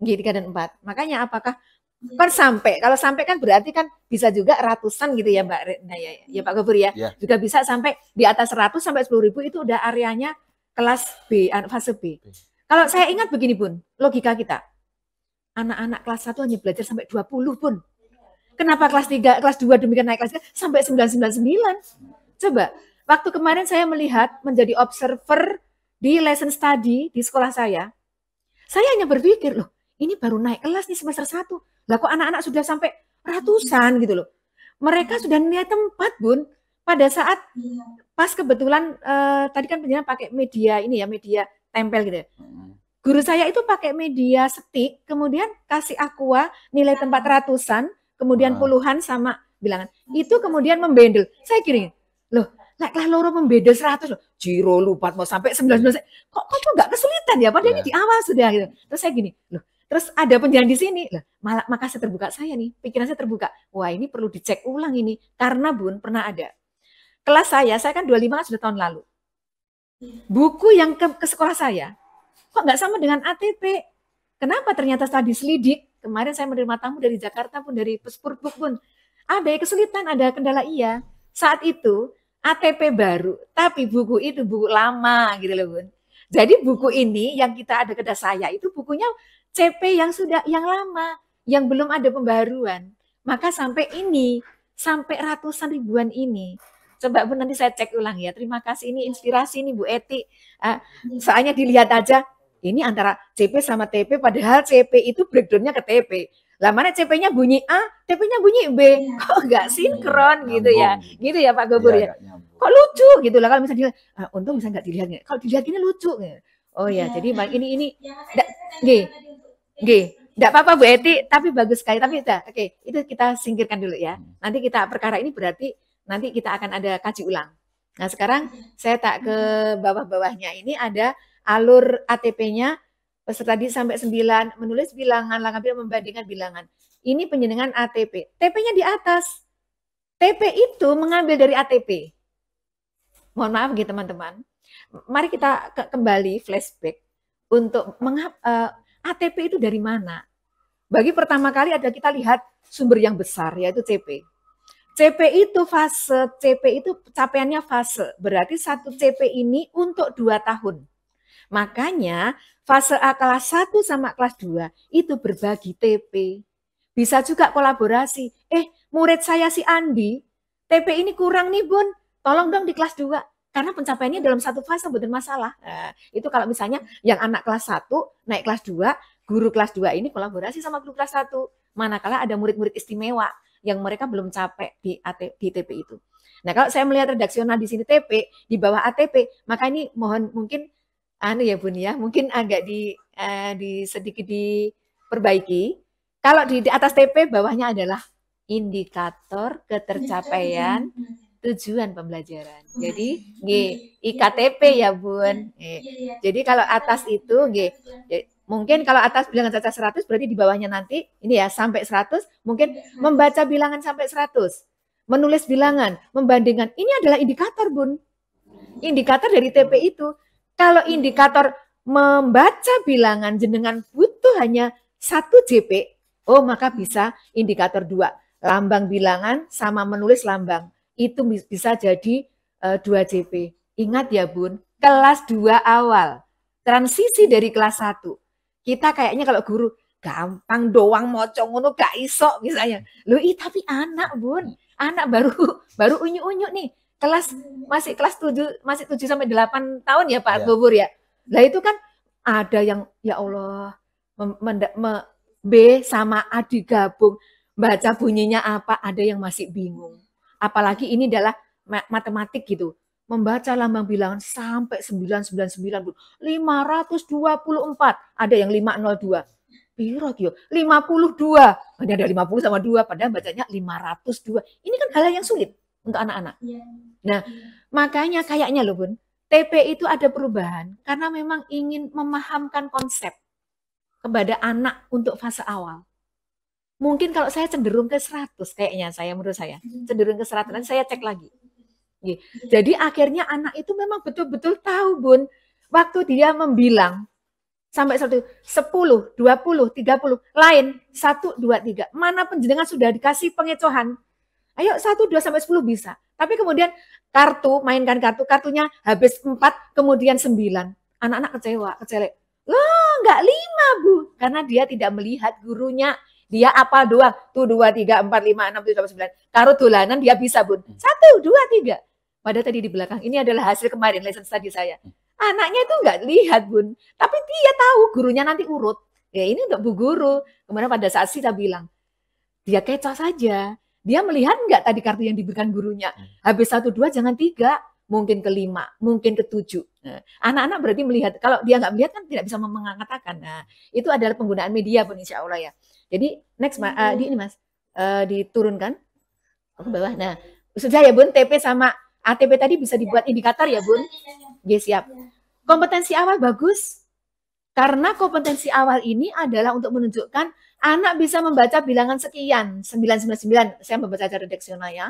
G3 dan 4. Makanya apakah kan sampai, kalau sampai kan berarti kan bisa juga ratusan gitu ya Mbak Retna ya Pak Gofur ya. Juga bisa sampai di atas 100 sampai 10.000 itu udah areanya kelas B, fase B. Kalau saya ingat begini Bun, logika kita. Anak-anak kelas 1 hanya belajar sampai 20 Bun. Kenapa kelas 3, kelas 2 demikian naik kelas 3 sampai 999? Coba, waktu kemarin saya melihat menjadi observer di lesson study di sekolah saya hanya berpikir loh, ini baru naik kelas nih semester 1. Lah kok anak-anak sudah sampai ratusan gitu loh. Mereka sudah nilai tempat Bun. Pada saat pas kebetulan tadi kan penjelasan pakai media ini ya, media tempel gitu ya. Guru saya itu pakai media stick, kemudian kasih aqua nilai tempat ratusan, kemudian puluhan sama bilangan. Itu kemudian membendel. Saya kira, loh, lah loro membendel 100 loh. Jiro lupa mau sampai 19. Kok nggak kesulitan ya? Padahal ini di awal sudah gitu. Terus saya gini, loh, terus ada penjelasan di sini. Lah, maka saya terbuka pikiran saya terbuka. Wah, ini perlu dicek ulang ini. Karena Bun, pernah ada. Kelas saya kan 25 kan sudah tahun lalu. Buku yang ke sekolah saya, kok nggak sama dengan ATP? Kenapa ternyata setelah diselidik, kemarin saya menerima tamu dari Jakarta pun, dari Puspurbook pun, ada kesulitan, ada kendala iya. Saat itu, ATP baru, tapi buku itu buku lama gitu loh Bun. Jadi buku ini yang kita ada kepada saya itu bukunya CP yang sudah yang lama, yang belum ada pembaruan. Maka sampai ratusan ribuan ini. Coba Bu nanti saya cek ulang ya. Terima kasih, ini inspirasi nih Bu Eti. Soalnya dilihat aja, ini antara CP sama TP, padahal CP itu breakdown-nya ke TP. Lah mana CP-nya bunyi A, TP-nya bunyi B. Kok nggak sinkron gitu ya? Gitu ya Pak Gubur ya? Kok lucu gitu lah kalau misalnya untung bisa nggak dilihat. Kalau dilihat gini lucu. Oh ya, jadi ini enggak apa-apa Bu Eti, tapi bagus sekali. Tapi udah, oke, itu kita singkirkan dulu ya. Nanti kita perkara ini berarti nanti kita akan ada kaji ulang. Nah, sekarang saya tak ke bawah-bawahnya. Ini ada alur ATP-nya peserta didik sampai 9, menulis bilangan, langkah membandingkan bilangan. Ini penjenengan ATP. TP-nya di atas. TP itu mengambil dari ATP. Mohon maaf gitu teman-teman. Mari kita kembali flashback untuk ATP itu dari mana? Bagi pertama kali ada kita lihat sumber yang besar yaitu CP. CP itu fase, CP itu capaiannya fase. Berarti satu CP ini untuk 2 tahun. Makanya fase A kelas 1 sama kelas 2 itu berbagi TP. Bisa juga kolaborasi. Murid saya si Andi, TP ini kurang nih Bun, tolong dong di kelas 2. Karena pencapaiannya dalam satu fase bukan masalah. Nah, itu kalau misalnya yang anak kelas 1 naik kelas 2, guru kelas 2 ini kolaborasi sama guru kelas 1. Manakala ada murid-murid istimewa yang mereka belum capek di TP itu. Nah, kalau saya melihat redaksional di sini TP, di bawah ATP, maka ini mohon mungkin ya Bun ya, mungkin agak sedikit diperbaiki. Kalau di atas TP bawahnya adalah indikator ketercapaian tujuan pembelajaran. Jadi IKTP ya Bun. Jadi kalau atas itu mungkin kalau atas bilangan cacat 100 berarti di bawahnya nanti ini ya sampai 100 mungkin membaca bilangan sampai 100. Menulis bilangan, membandingkan. Ini adalah indikator Bun. Indikator dari TP itu. Kalau indikator membaca bilangan jenengan butuh hanya 1 JP, maka bisa indikator 2. Lambang bilangan sama menulis lambang. Itu bisa jadi 2 JP. Ingat ya Bun, kelas 2 awal. Transisi dari kelas 1. Kita kayaknya kalau guru gampang doang mocong ngono gak iso misalnya. Tapi anak Bun, anak baru unyu-unyu nih. Masih kelas 7 sampai 8 tahun ya Pak Gubur ya. Lah itu kan ada yang ya Allah B sama A digabung, baca bunyinya apa, ada yang masih bingung. Apalagi ini adalah matematik gitu. Membaca lambang bilangan sampai 999, 524. Ada yang 502. Piro yo? 52. Ada 50 sama 2, padahal bacanya 502. Ini kan hal yang sulit untuk anak-anak. Nah, makanya kayaknya loh Bun, TP itu ada perubahan karena memang ingin memahamkan konsep kepada anak untuk fase awal. Mungkin kalau saya cenderung ke 100 kayaknya menurut saya. Cenderung ke 100, nanti saya cek lagi. Jadi akhirnya anak itu memang betul-betul tahu Bun, waktu dia membilang sampai 10, 20, 30, lain 1, 2, 3. Mana penjenengan sudah dikasih pengecohan? Ayo 1, 2 sampai 10 bisa. Tapi kemudian mainkan kartunya habis 4, kemudian 9. Anak-anak kecelek. Loh, enggak 5 Bu. Karena dia tidak melihat gurunya. Dia apa doang? Tuh 2, 3, 4, 5, 6, 7, 8, 9. Karo dolanan dia bisa Bun. 1, 2, 3. Padahal tadi di belakang, ini adalah hasil kemarin lesson study saya. Anaknya itu enggak lihat Bun. Tapi dia tahu gurunya nanti urut. Ya ini untuk Bu Guru. Kemudian pada saat kita bilang, dia kecoh saja. Dia melihat enggak tadi kartu yang diberikan gurunya. Habis 1, 2 jangan 3. Mungkin ke 5, mungkin ke 7. Nah, anak-anak berarti melihat. Kalau dia enggak melihat kan tidak bisa mengatakan. Nah, itu adalah penggunaan media Bun insya Allah ya. Jadi next ini Mas, diturunkan ke bawah. Nah, sudah ya Bun, TP sama ATP tadi bisa dibuat indikator ya Bun? Siap. Kompetensi awal bagus. Karena kompetensi awal ini adalah untuk menunjukkan anak bisa membaca bilangan sekian, 999, saya membaca secara redaksional ya.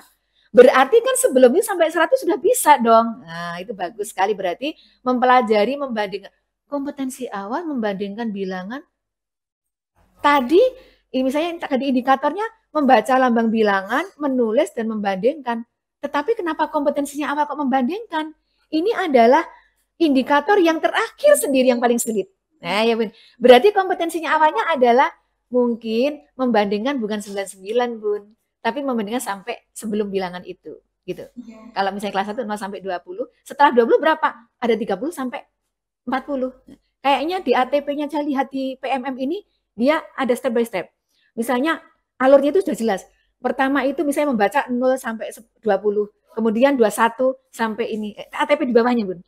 Berarti kan sebelumnya sampai 100 sudah bisa dong. Nah, itu bagus sekali berarti mempelajari, membandingkan. Kompetensi awal membandingkan bilangan. Tadi, misalnya tadi indikatornya membaca lambang bilangan, menulis dan membandingkan. Tetapi kenapa kompetensinya awal kok membandingkan? Ini adalah indikator yang terakhir sendiri yang paling sulit. Nah, ya Bun. Berarti kompetensinya awalnya adalah mungkin membandingkan bukan 99, Bun, tapi membandingkan sampai sebelum bilangan itu, gitu. Kalau misalnya kelas 1 0 sampai 20, setelah 20 berapa? Ada 30 sampai 40. Kayaknya di ATP-nya saya lihat di PMM ini dia ada step by step. Misalnya alurnya itu sudah jelas. Pertama itu misalnya membaca 0 sampai 20, kemudian 21 sampai ini. ATP di bawahnya, Bun.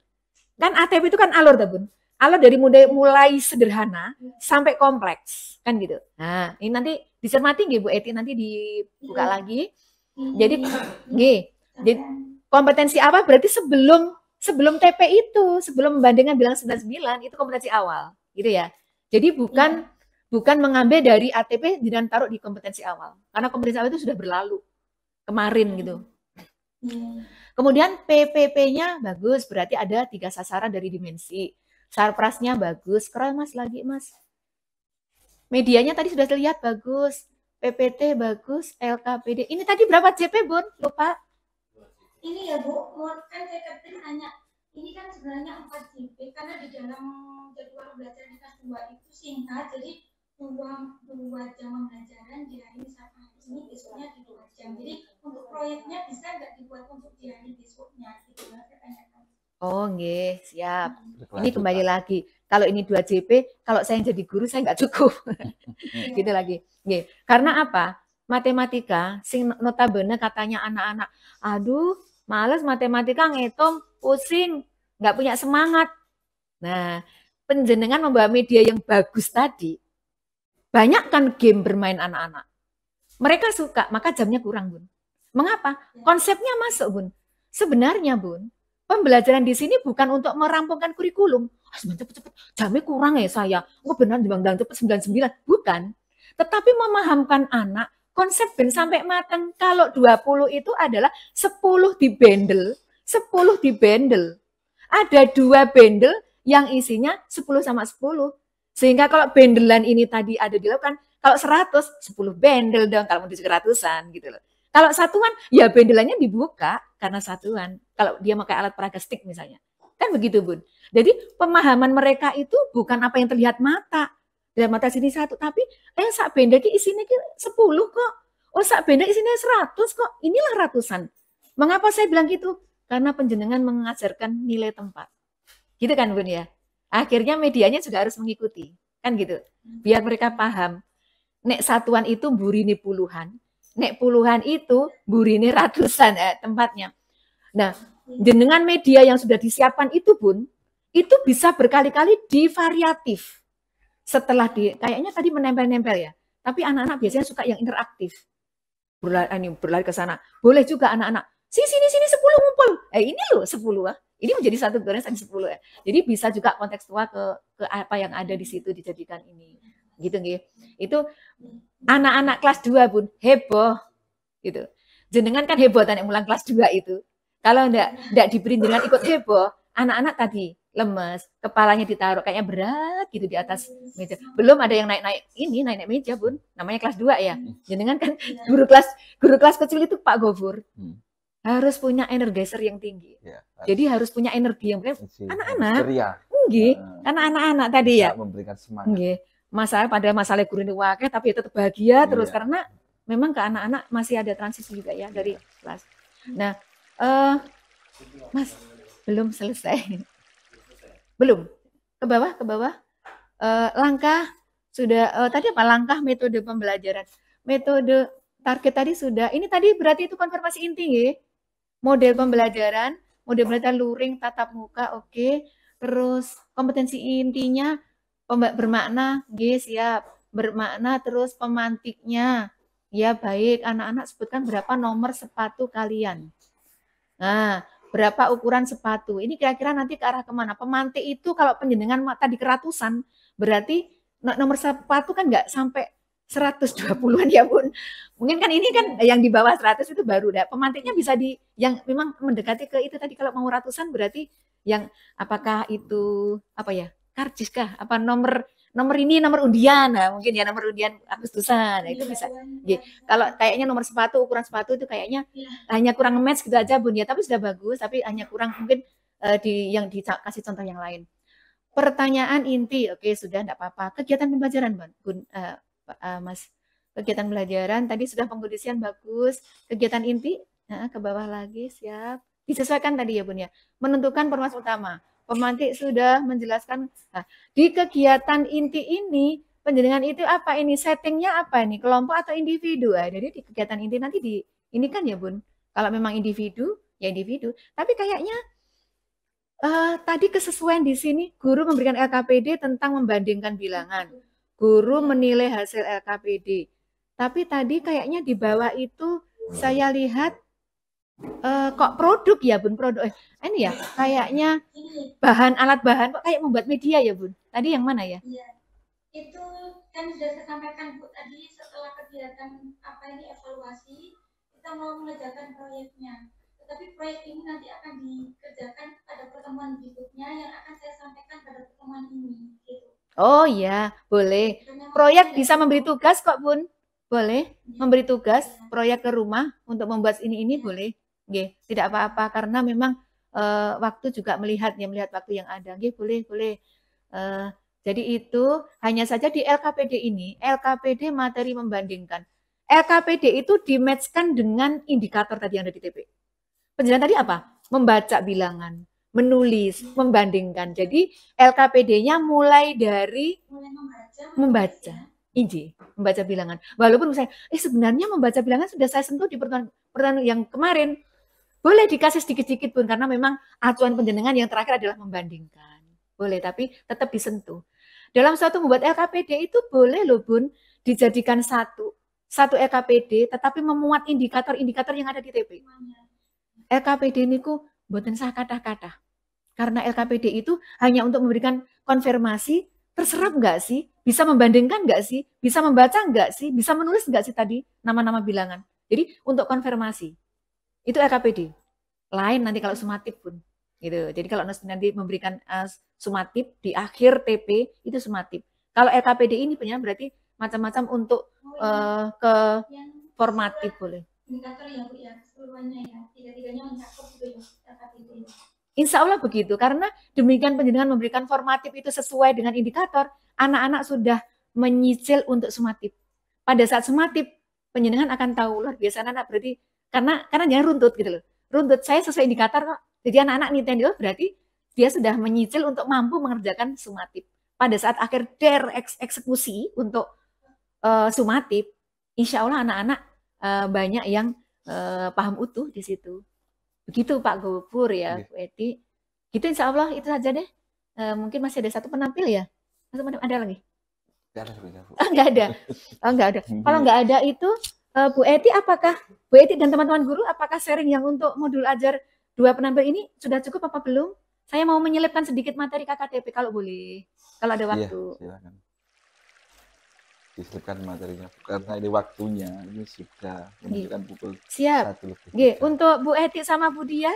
Kan ATP itu kan alur, Bun. Alur dari mulai sederhana sampai kompleks, kan gitu. Nah, ini nanti dicermati nggih Bu Eti, nanti dibuka lagi. Jadi nggih. Jadi kompetensi apa berarti sebelum TP itu, sebelum membandingkan bilangan 99 itu kompetensi awal, gitu ya. Jadi bukan mengambil dari ATP dan taruh di kompetensi awal. Karena kompetensi awal itu sudah berlalu kemarin gitu. Kemudian PPP-nya bagus, berarti ada 3 sasaran dari dimensi. Sarprasnya bagus, keren Mas lagi Mas. Medianya tadi sudah terlihat bagus, PPT bagus, LKPD. Ini tadi berapa CP Bun? Lupa. Ini ya Bu, kan saya tadi tanya, ini kan sebenarnya 4 CP karena di dalam jadwal belajar di kelas 2 itu singkat, jadi 2 jam pembelajaran di hari Sabtu ini, besoknya di 2 jam. Jadi untuk proyeknya bisa nggak dibuat untuk di hari besoknya? Gitu saya tanyakan. Oh, nggih, siap. Ini kembali lagi. Kalau ini 2 JP, kalau saya jadi guru saya nggak cukup. Gitu lagi. Nggih. Karena apa? Matematika, sing notabene katanya anak-anak, aduh, males matematika ngitung, pusing, nggak punya semangat. Nah, penjenengan membawa media yang bagus tadi, banyak kan game bermain anak-anak. Mereka suka, maka jamnya kurang, Bun. Mengapa? Konsepnya masuk, Bun. Sebenarnya, Bun, pembelajaran di sini bukan untuk merampungkan kurikulum. Cepet-cepet, jamnya kurang ya saya. Oh benar, dan cepet 99. Bukan. Tetapi memahamkan anak, konsep ben sampai matang. Kalau 20 itu adalah 10 dibendel, 10 dibendel. Ada 2 bendel yang isinya 10 sama 10. Sehingga kalau bendelan ini tadi ada dilakukan, kalau 100, 10 bendel dong, kalau mau 700-an gitu loh. Kalau satuan, ya bendelannya dibuka karena satuan. Kalau dia pakai alat peraga stick misalnya. Kan begitu, Bun. Jadi pemahaman mereka itu bukan apa yang terlihat mata. Dalam mata sini 1, tapi sak bendel ki isinya ki 10 kok. Oh, sak bendel isinya 100 kok. Inilah ratusan. Mengapa saya bilang gitu? Karena penjenengan mengajarkan nilai tempat. Gitu kan, Bun ya? Akhirnya medianya juga harus mengikuti. Kan gitu. Biar mereka paham. Nek satuan itu burine puluhan. Nek puluhan itu burine ratusan tempatnya. Nah, dengan media yang sudah disiapkan itu Bun, itu bisa berkali-kali divariatif. Setelah kayaknya tadi menempel-nempel ya. Tapi anak-anak biasanya suka yang interaktif. Berlari ke sana. Boleh juga anak-anak. Sini 10 ngumpul. Ini loh 10 ah. Ini menjadi satu garisan 10 ya. Jadi bisa juga kontekstual ke apa yang ada di situ dijadikan ini. Gitu nggih. Itu anak-anak kelas 2 Bun, heboh gitu. Jenengan kan heboh tanya mulang kelas 2 itu. Kalau enggak diberi jenengan ikut heboh, anak-anak tadi lemes, kepalanya ditaruh kayaknya berat gitu di atas meja. Belum ada yang naik meja Bun. Namanya kelas 2 ya. Jenengan kan guru kelas kecil itu Pak Gofur. Harus punya energizer yang tinggi. Ya, jadi harus punya energi yang anak-anak. Nggih, karena anak-anak tadi ya. Memberikan semangat. Nggih. Masalah guru ini wakil tapi tetap bahagia terus karena memang ke anak-anak masih ada transisi juga ya dari kelas. Nah, Mas belum selesai. Belum. Ke bawah. Langkah sudah tadi apa langkah metode pembelajaran. Metode target tadi sudah. Ini tadi berarti itu konfirmasi inti ya. Model pembelajaran luring, tatap muka, oke. Terus kompetensi intinya bermakna, siap. Bermakna terus pemantiknya. Ya baik, anak-anak sebutkan berapa nomor sepatu kalian. Nah, berapa ukuran sepatu. Ini kira-kira nanti ke arah kemana? Pemantik itu kalau penjenengan tadi keratusan, berarti nomor sepatu kan nggak sampai 120-an ya Bun. Mungkin kan ini kan yang di bawah 100 itu baru dah. Pemantiknya bisa yang memang mendekati ke itu tadi kalau mau ratusan berarti yang apakah itu apa ya? Karcis kah? Apa nomor nomor ini nomor undian, nah mungkin ya nomor undian Agustusan, nah, itu bisa. Nggih. Kalau kayaknya nomor sepatu, ukuran sepatu itu kayaknya hanya kurang match gitu aja Bun ya, tapi sudah bagus, tapi hanya kurang mungkin yang dikasih contoh yang lain. Pertanyaan inti, oke sudah enggak apa-apa. Kegiatan pembelajaran Bun, Mas. Kegiatan pembelajaran tadi sudah pengkondisian bagus. Kegiatan inti, ke bawah lagi, siap. Disesuaikan tadi ya Bun ya. Menentukan format utama. Pemantik sudah menjelaskan. Nah, di kegiatan inti ini, penjaringan itu apa ini? Settingnya apa ini? Kelompok atau individu? Jadi di kegiatan inti nanti ini kan ya Bun. Kalau memang individu, ya individu. Tapi kayaknya tadi kesesuaian di sini, guru memberikan LKPD tentang membandingkan bilangan. Guru menilai hasil LKPD. Tapi tadi kayaknya di bawah itu saya lihat kok produk ya Bun, produk ini ya kayaknya alat bahan kok kayak membuat media ya Bun. Tadi yang mana ya? Iya. Itu kan sudah saya sampaikan Bu tadi setelah kegiatan evaluasi kita mau mengerjakan proyeknya. Tetapi proyek ini nanti akan dikerjakan pada pertemuan berikutnya yang akan saya sampaikan pada pertemuan ini gitu. Oh iya, boleh. Proyek bisa memberi tugas kok Bun. Boleh memberi tugas proyek ke rumah untuk membuat ini boleh. Nggih, tidak apa-apa karena memang waktu juga melihat waktu yang ada. Nggih, boleh. Jadi itu hanya saja di LKPD ini, LKPD materi membandingkan. LKPD itu dimatchkan dengan indikator tadi yang ada di TP. Penjelasan tadi apa? Membaca bilangan, menulis, membandingkan. Jadi LKPD-nya mulai dari membaca bilangan. Walaupun misalnya, sebenarnya membaca bilangan sudah saya sentuh di pertemuan yang kemarin. Boleh dikasih sedikit-sedikit Bun, karena memang acuan penjenengan yang terakhir adalah membandingkan. Boleh, tapi tetap disentuh. Dalam suatu membuat LKPD itu boleh loh Bun, dijadikan satu LKPD, tetapi memuat indikator-indikator yang ada di TP. LKPD ini ku mboten sah kata-kata. Karena LKPD itu hanya untuk memberikan konfirmasi, terserap enggak sih? Bisa membandingkan enggak sih? Bisa membaca enggak sih? Bisa menulis enggak sih tadi nama-nama bilangan? Jadi untuk konfirmasi. Itu LKPD. Lain nanti kalau sumatif Bun. Gitu. Jadi kalau nanti memberikan sumatif di akhir TP itu sumatif. Kalau LKPD ini berarti macam-macam untuk ke formatif boleh. Indikator ya Bu ya, keseluruhannya ya. Tiga-tiganya mencakup gitu ya LKPD. Insya Allah begitu, karena demikian penjenengan memberikan formatif itu sesuai dengan indikator, anak-anak sudah menyicil untuk sumatif. Pada saat sumatif, penjenengan akan tahu luar biasa anak berarti karena jangan runtut gitu loh. Runtut saya sesuai indikator kok. Jadi anak-anak Nintendo berarti dia sudah menyicil untuk mampu mengerjakan sumatif. Pada saat akhir eksekusi untuk sumatif, insya Allah anak-anak banyak yang paham utuh di situ. Begitu Pak Gopur ya, Bu Eti. Gitu insya Allah itu saja deh. Mungkin masih ada satu penampil ya? Ada lagi? Enggak ada. Enggak ada. Kalau enggak ada itu Bu Eti Bu Eti dan teman-teman guru apakah sharing yang untuk modul ajar 2 penampil ini sudah cukup apa belum? Saya mau menyelipkan sedikit materi KKTP kalau boleh. Kalau ada waktu. Iya, silakan. Diselipkan materinya karena ini waktunya ini sudah menunjukkan pukul 1 lebih. Untuk Bu Eti sama Bu Dia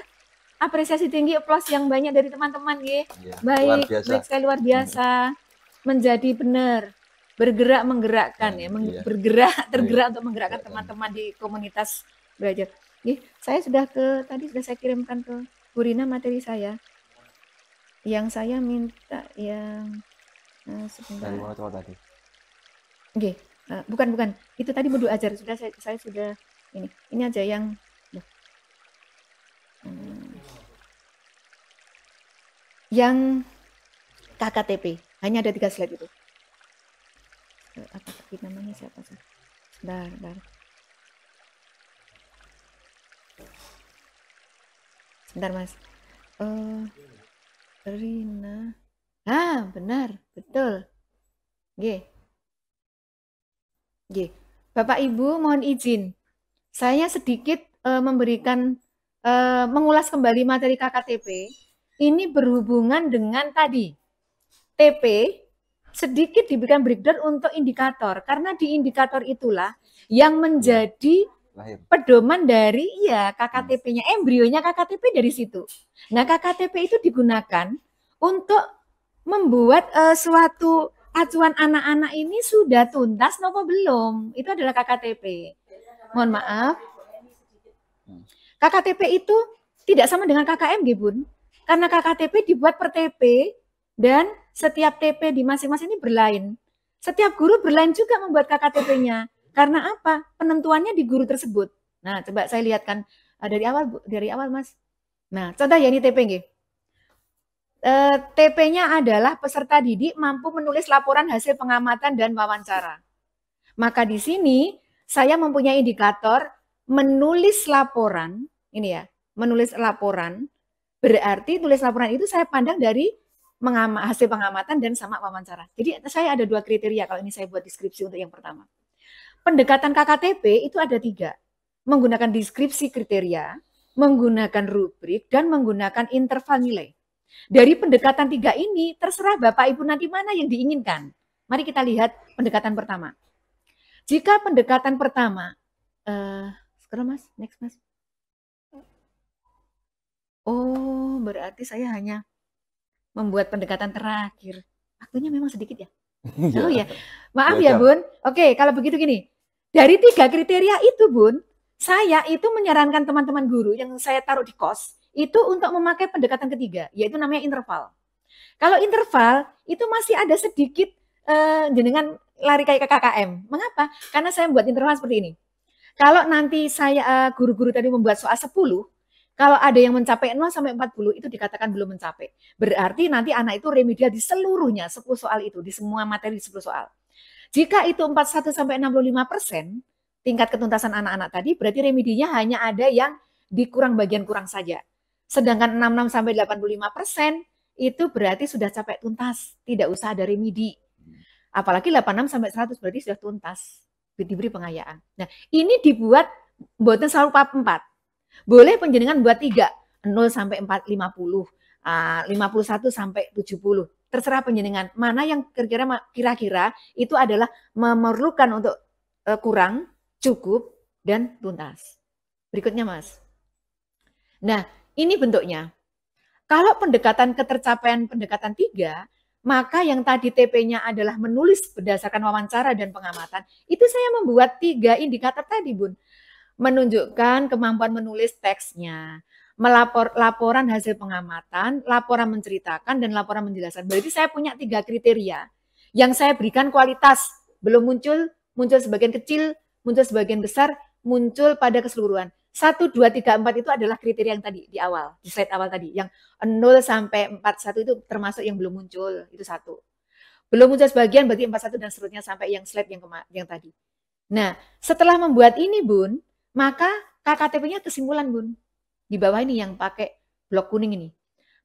apresiasi tinggi, aplaus yang banyak dari teman-teman baik sekali, luar biasa. Menjadi benar bergerak menggerakkan tergerak untuk menggerakkan teman-teman di komunitas belajar. Saya sudah tadi sudah saya kirimkan ke Bu Rina materi saya. Yang saya minta yang sebentar. Tadi. Bukan. Itu tadi modul ajar sudah saya sudah ini. Ini aja yang yang KKTP. Hanya ada 3 slide itu. Apa tadi namanya siapa sih? Sebentar. Sebentar Mas. Rina. Benar, betul. Bapak Ibu mohon izin. Saya sedikit memberikan mengulas kembali materi KKTP. Ini berhubungan dengan tadi TP sedikit diberikan breakdown untuk indikator karena di indikator itulah yang menjadi pedoman dari KKTP-nya, embrionya KKTP dari situ. Nah, KKTP itu digunakan untuk membuat suatu acuan anak-anak ini sudah tuntas nopo belum? Itu adalah KKTP. Mohon maaf. KKTP itu tidak sama dengan KKMG, Bun. Karena KKTP dibuat per TP dan setiap TP di masing-masing ini berlain. Setiap guru berlain juga membuat KKTP-nya. Karena apa? Penentuannya di guru tersebut. Nah, coba saya lihatkan dari awal, Mas. Nah, contoh ya ini TP nggih. TP-nya adalah peserta didik mampu menulis laporan hasil pengamatan dan wawancara. Maka di sini saya mempunyai indikator menulis laporan, ini ya, menulis laporan, berarti tulis laporan itu saya pandang dari hasil pengamatan dan sama wawancara. Jadi saya ada 2 kriteria kalau ini saya buat deskripsi untuk yang pertama. Pendekatan KKTP itu ada 3, menggunakan deskripsi kriteria, menggunakan rubrik, dan menggunakan interval nilai. Dari pendekatan 3 ini, terserah Bapak Ibu nanti mana yang diinginkan. Mari kita lihat pendekatan pertama. Jika pendekatan pertama, sekarang Mas, next Mas. Oh, berarti saya hanya membuat pendekatan terakhir. Waktunya memang sedikit ya? Oh ya, maaf ya Bun. Oke, kalau begitu gini. Dari 3 kriteria itu Bun, saya itu menyarankan teman-teman guru yang saya taruh di kos, itu untuk memakai pendekatan ketiga, yaitu namanya interval. Kalau interval, itu masih ada sedikit jenengan lari kayak ke KKM. Mengapa? Karena saya membuat interval seperti ini. Kalau nanti saya guru-guru tadi membuat soal 10, kalau ada yang mencapai 0 sampai 40, itu dikatakan belum mencapai. Berarti nanti anak itu remedial di seluruhnya, 10 soal itu, di semua materi 10 soal. Jika itu 41 sampai 65%, tingkat ketuntasan anak-anak tadi, berarti remedinya hanya ada yang dikurang bagian kurang saja. Sedangkan 66 sampai 85% itu berarti sudah capai tuntas, tidak usah ada remedi. Apalagi 86 sampai 100 berarti sudah tuntas, diberi pengayaan. Nah, ini dibuat mboten selalu 4. Boleh penjenengan buat 3, 0 sampai 50, 51 sampai 70. Terserah penjenengan mana yang kira-kira itu adalah memerlukan untuk kurang, cukup, dan tuntas. Berikutnya, Mas. Nah, ini bentuknya. Kalau pendekatan ketercapaian pendekatan 3, maka yang tadi TP-nya adalah menulis berdasarkan wawancara dan pengamatan, itu saya membuat 3 indikator tadi, Bun. Menunjukkan kemampuan menulis teksnya, laporan hasil pengamatan, laporan menceritakan, dan laporan menjelaskan. Berarti saya punya 3 kriteria yang saya berikan kualitas. Belum muncul sebagian kecil, muncul sebagian besar, muncul pada keseluruhan. 1, 2, 3, 4 itu adalah kriteria yang tadi di awal, di slide awal tadi. Yang 0 sampai 41 itu termasuk yang belum muncul, itu 1. Belum muncul sebagian berarti 41 dan seterusnya sampai yang slide yang tadi. Nah, setelah membuat ini Bun, maka KKTP-nya kesimpulan Bun. Di bawah ini yang pakai blok kuning ini.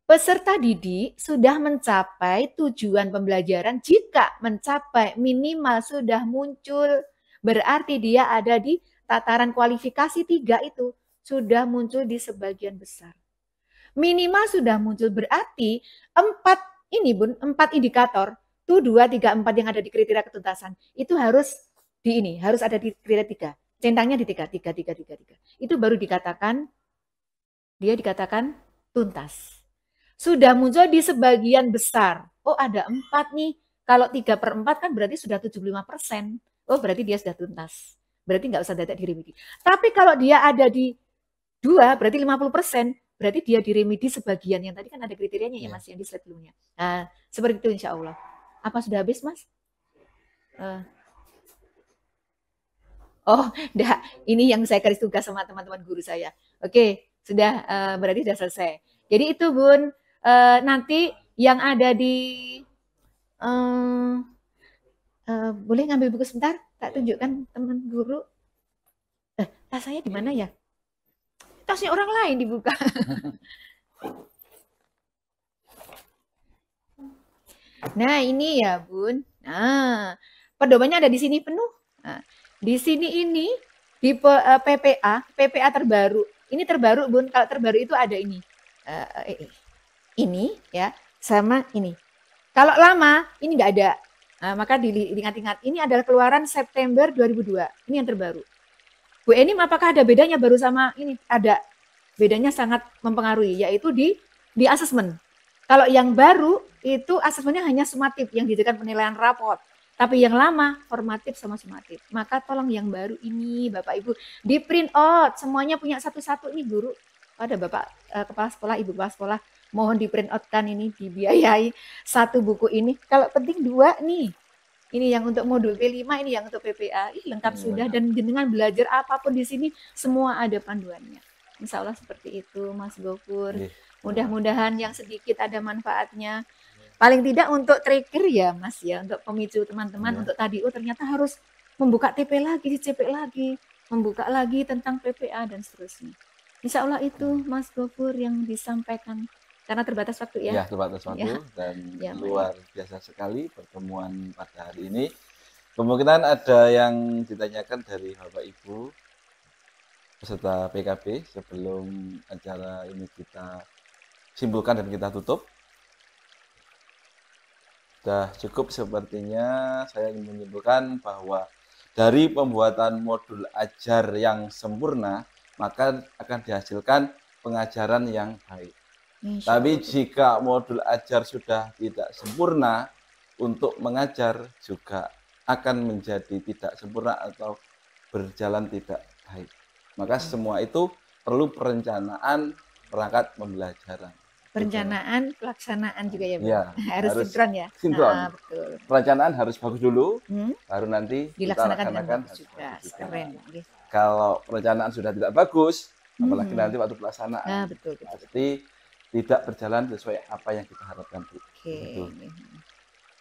Peserta didik sudah mencapai tujuan pembelajaran jika mencapai minimal sudah muncul. Berarti dia ada di tataran kualifikasi 3 itu sudah muncul di sebagian besar. Minimal sudah muncul berarti 4 ini Bun, 4 indikator, tuh 2, 3, 4 yang ada di kriteria ketuntasan itu harus harus ada di kriteria 3. Centangnya di 3. Itu baru dikatakan tuntas. Sudah muncul di sebagian besar. Oh, ada 4 nih. Kalau 3/4 kan berarti sudah 75%. Oh, berarti dia sudah tuntas. Berarti nggak usah data di remedi. Tapi kalau dia ada di 2, berarti 50%, berarti dia di remedi sebagian. Yang tadi kan ada kriterianya ya Mas, yang di slide sebelumnya. Nah, seperti itu insya Allah. Apa sudah habis Mas? Oh, enggak. Ini yang saya kasih tugas sama teman-teman guru saya. Oke, sudah berarti sudah selesai. Jadi itu Bun, nanti yang ada di boleh ngambil buku sebentar? Tak tunjukkan teman guru. Tas saya di mana ya? Tasnya orang lain dibuka. Nah, ini ya, Bun. Nah, pedomannya ada di sini penuh. Nah, di sini ini di PPA terbaru. Ini terbaru, Bun. Kalau terbaru itu ada ini. Ini ya, sama ini. Kalau lama ini enggak ada. Nah, maka diingat-ingat, ini adalah keluaran September 2002. Ini yang terbaru. Bu Eni, apakah ada bedanya baru sama ini? Ada. Bedanya sangat mempengaruhi, yaitu di asesmen. Kalau yang baru itu asesmennya hanya sumatif yang dijadikan penilaian raport. Tapi yang lama formatif sama sumatif. Maka tolong yang baru ini Bapak Ibu di print out, semuanya punya satu-satu ini guru. Pada Bapak kepala sekolah, Ibu kepala sekolah, mohon di print out kan ini, dibiayai satu buku ini. Kalau penting 2 nih. Ini yang untuk modul P5, ini yang untuk PPA. Lengkap sudah, dan jenengan belajar apapun di sini semua ada panduannya. Insya Allah seperti itu Mas Gofur. Mudah-mudahan yang sedikit ada manfaatnya. Paling tidak untuk trigger ya Mas ya, untuk pemicu teman-teman untuk tadi ternyata harus membuka TP lagi, CP lagi, membuka lagi tentang PPA dan seterusnya. Insya Allah itu Mas Gofur yang disampaikan. Karena terbatas waktu ya. Ya, terbatas waktu dan luar biasa sekali pertemuan pada hari ini. Kemungkinan ada yang ditanyakan dari Bapak Ibu peserta PKB sebelum acara ini kita simpulkan dan kita tutup. Sudah cukup sepertinya. Saya ingin menyimpulkan bahwa dari pembuatan modul ajar yang sempurna, maka akan dihasilkan pengajaran yang baik. Tapi jika modul ajar sudah tidak sempurna, untuk mengajar juga akan menjadi tidak sempurna atau berjalan tidak baik. Maka semua itu perlu perencanaan perangkat pembelajaran. Perencanaan, pelaksanaan juga ya Bu? Ya, harus sinkron ya? Sinkron. Betul. Perencanaan harus bagus dulu, baru nanti dilaksanakan kita dengan bagus juga. Keren. Kalau perencanaan sudah tidak bagus, apalagi nanti waktu pelaksanaan, betul. pasti tidak berjalan sesuai apa yang kita harapkan, Bu. Oke.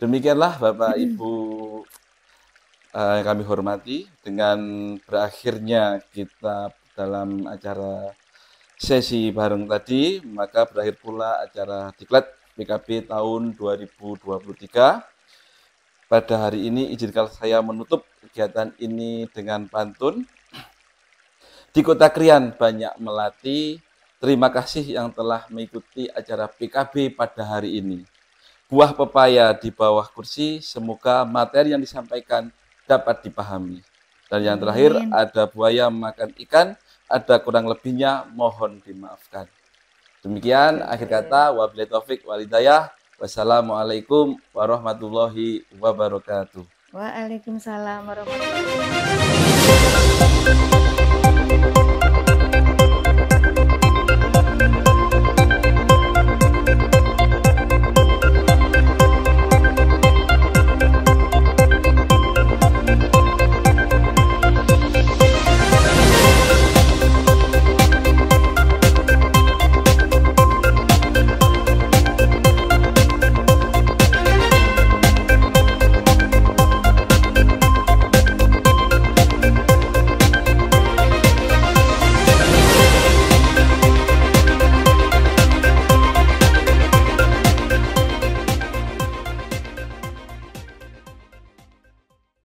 Demikianlah Bapak Ibu yang kami hormati, dengan berakhirnya kita dalam acara sesi bareng tadi, maka berakhir pula acara Diklat PKB tahun 2023. Pada hari ini izinkan saya menutup kegiatan ini dengan pantun. Di Kota Krian banyak melati. Terima kasih yang telah mengikuti acara PKB pada hari ini. Buah pepaya di bawah kursi, semoga materi yang disampaikan dapat dipahami. Dan yang terakhir, ada buaya makan ikan, ada kurang lebihnya, mohon dimaafkan. Demikian akhir kata, wabillahi taufik walhidayah. Wassalamualaikum warahmatullahi wabarakatuh. Waalaikumsalam warahmatullahi wabarakatuh.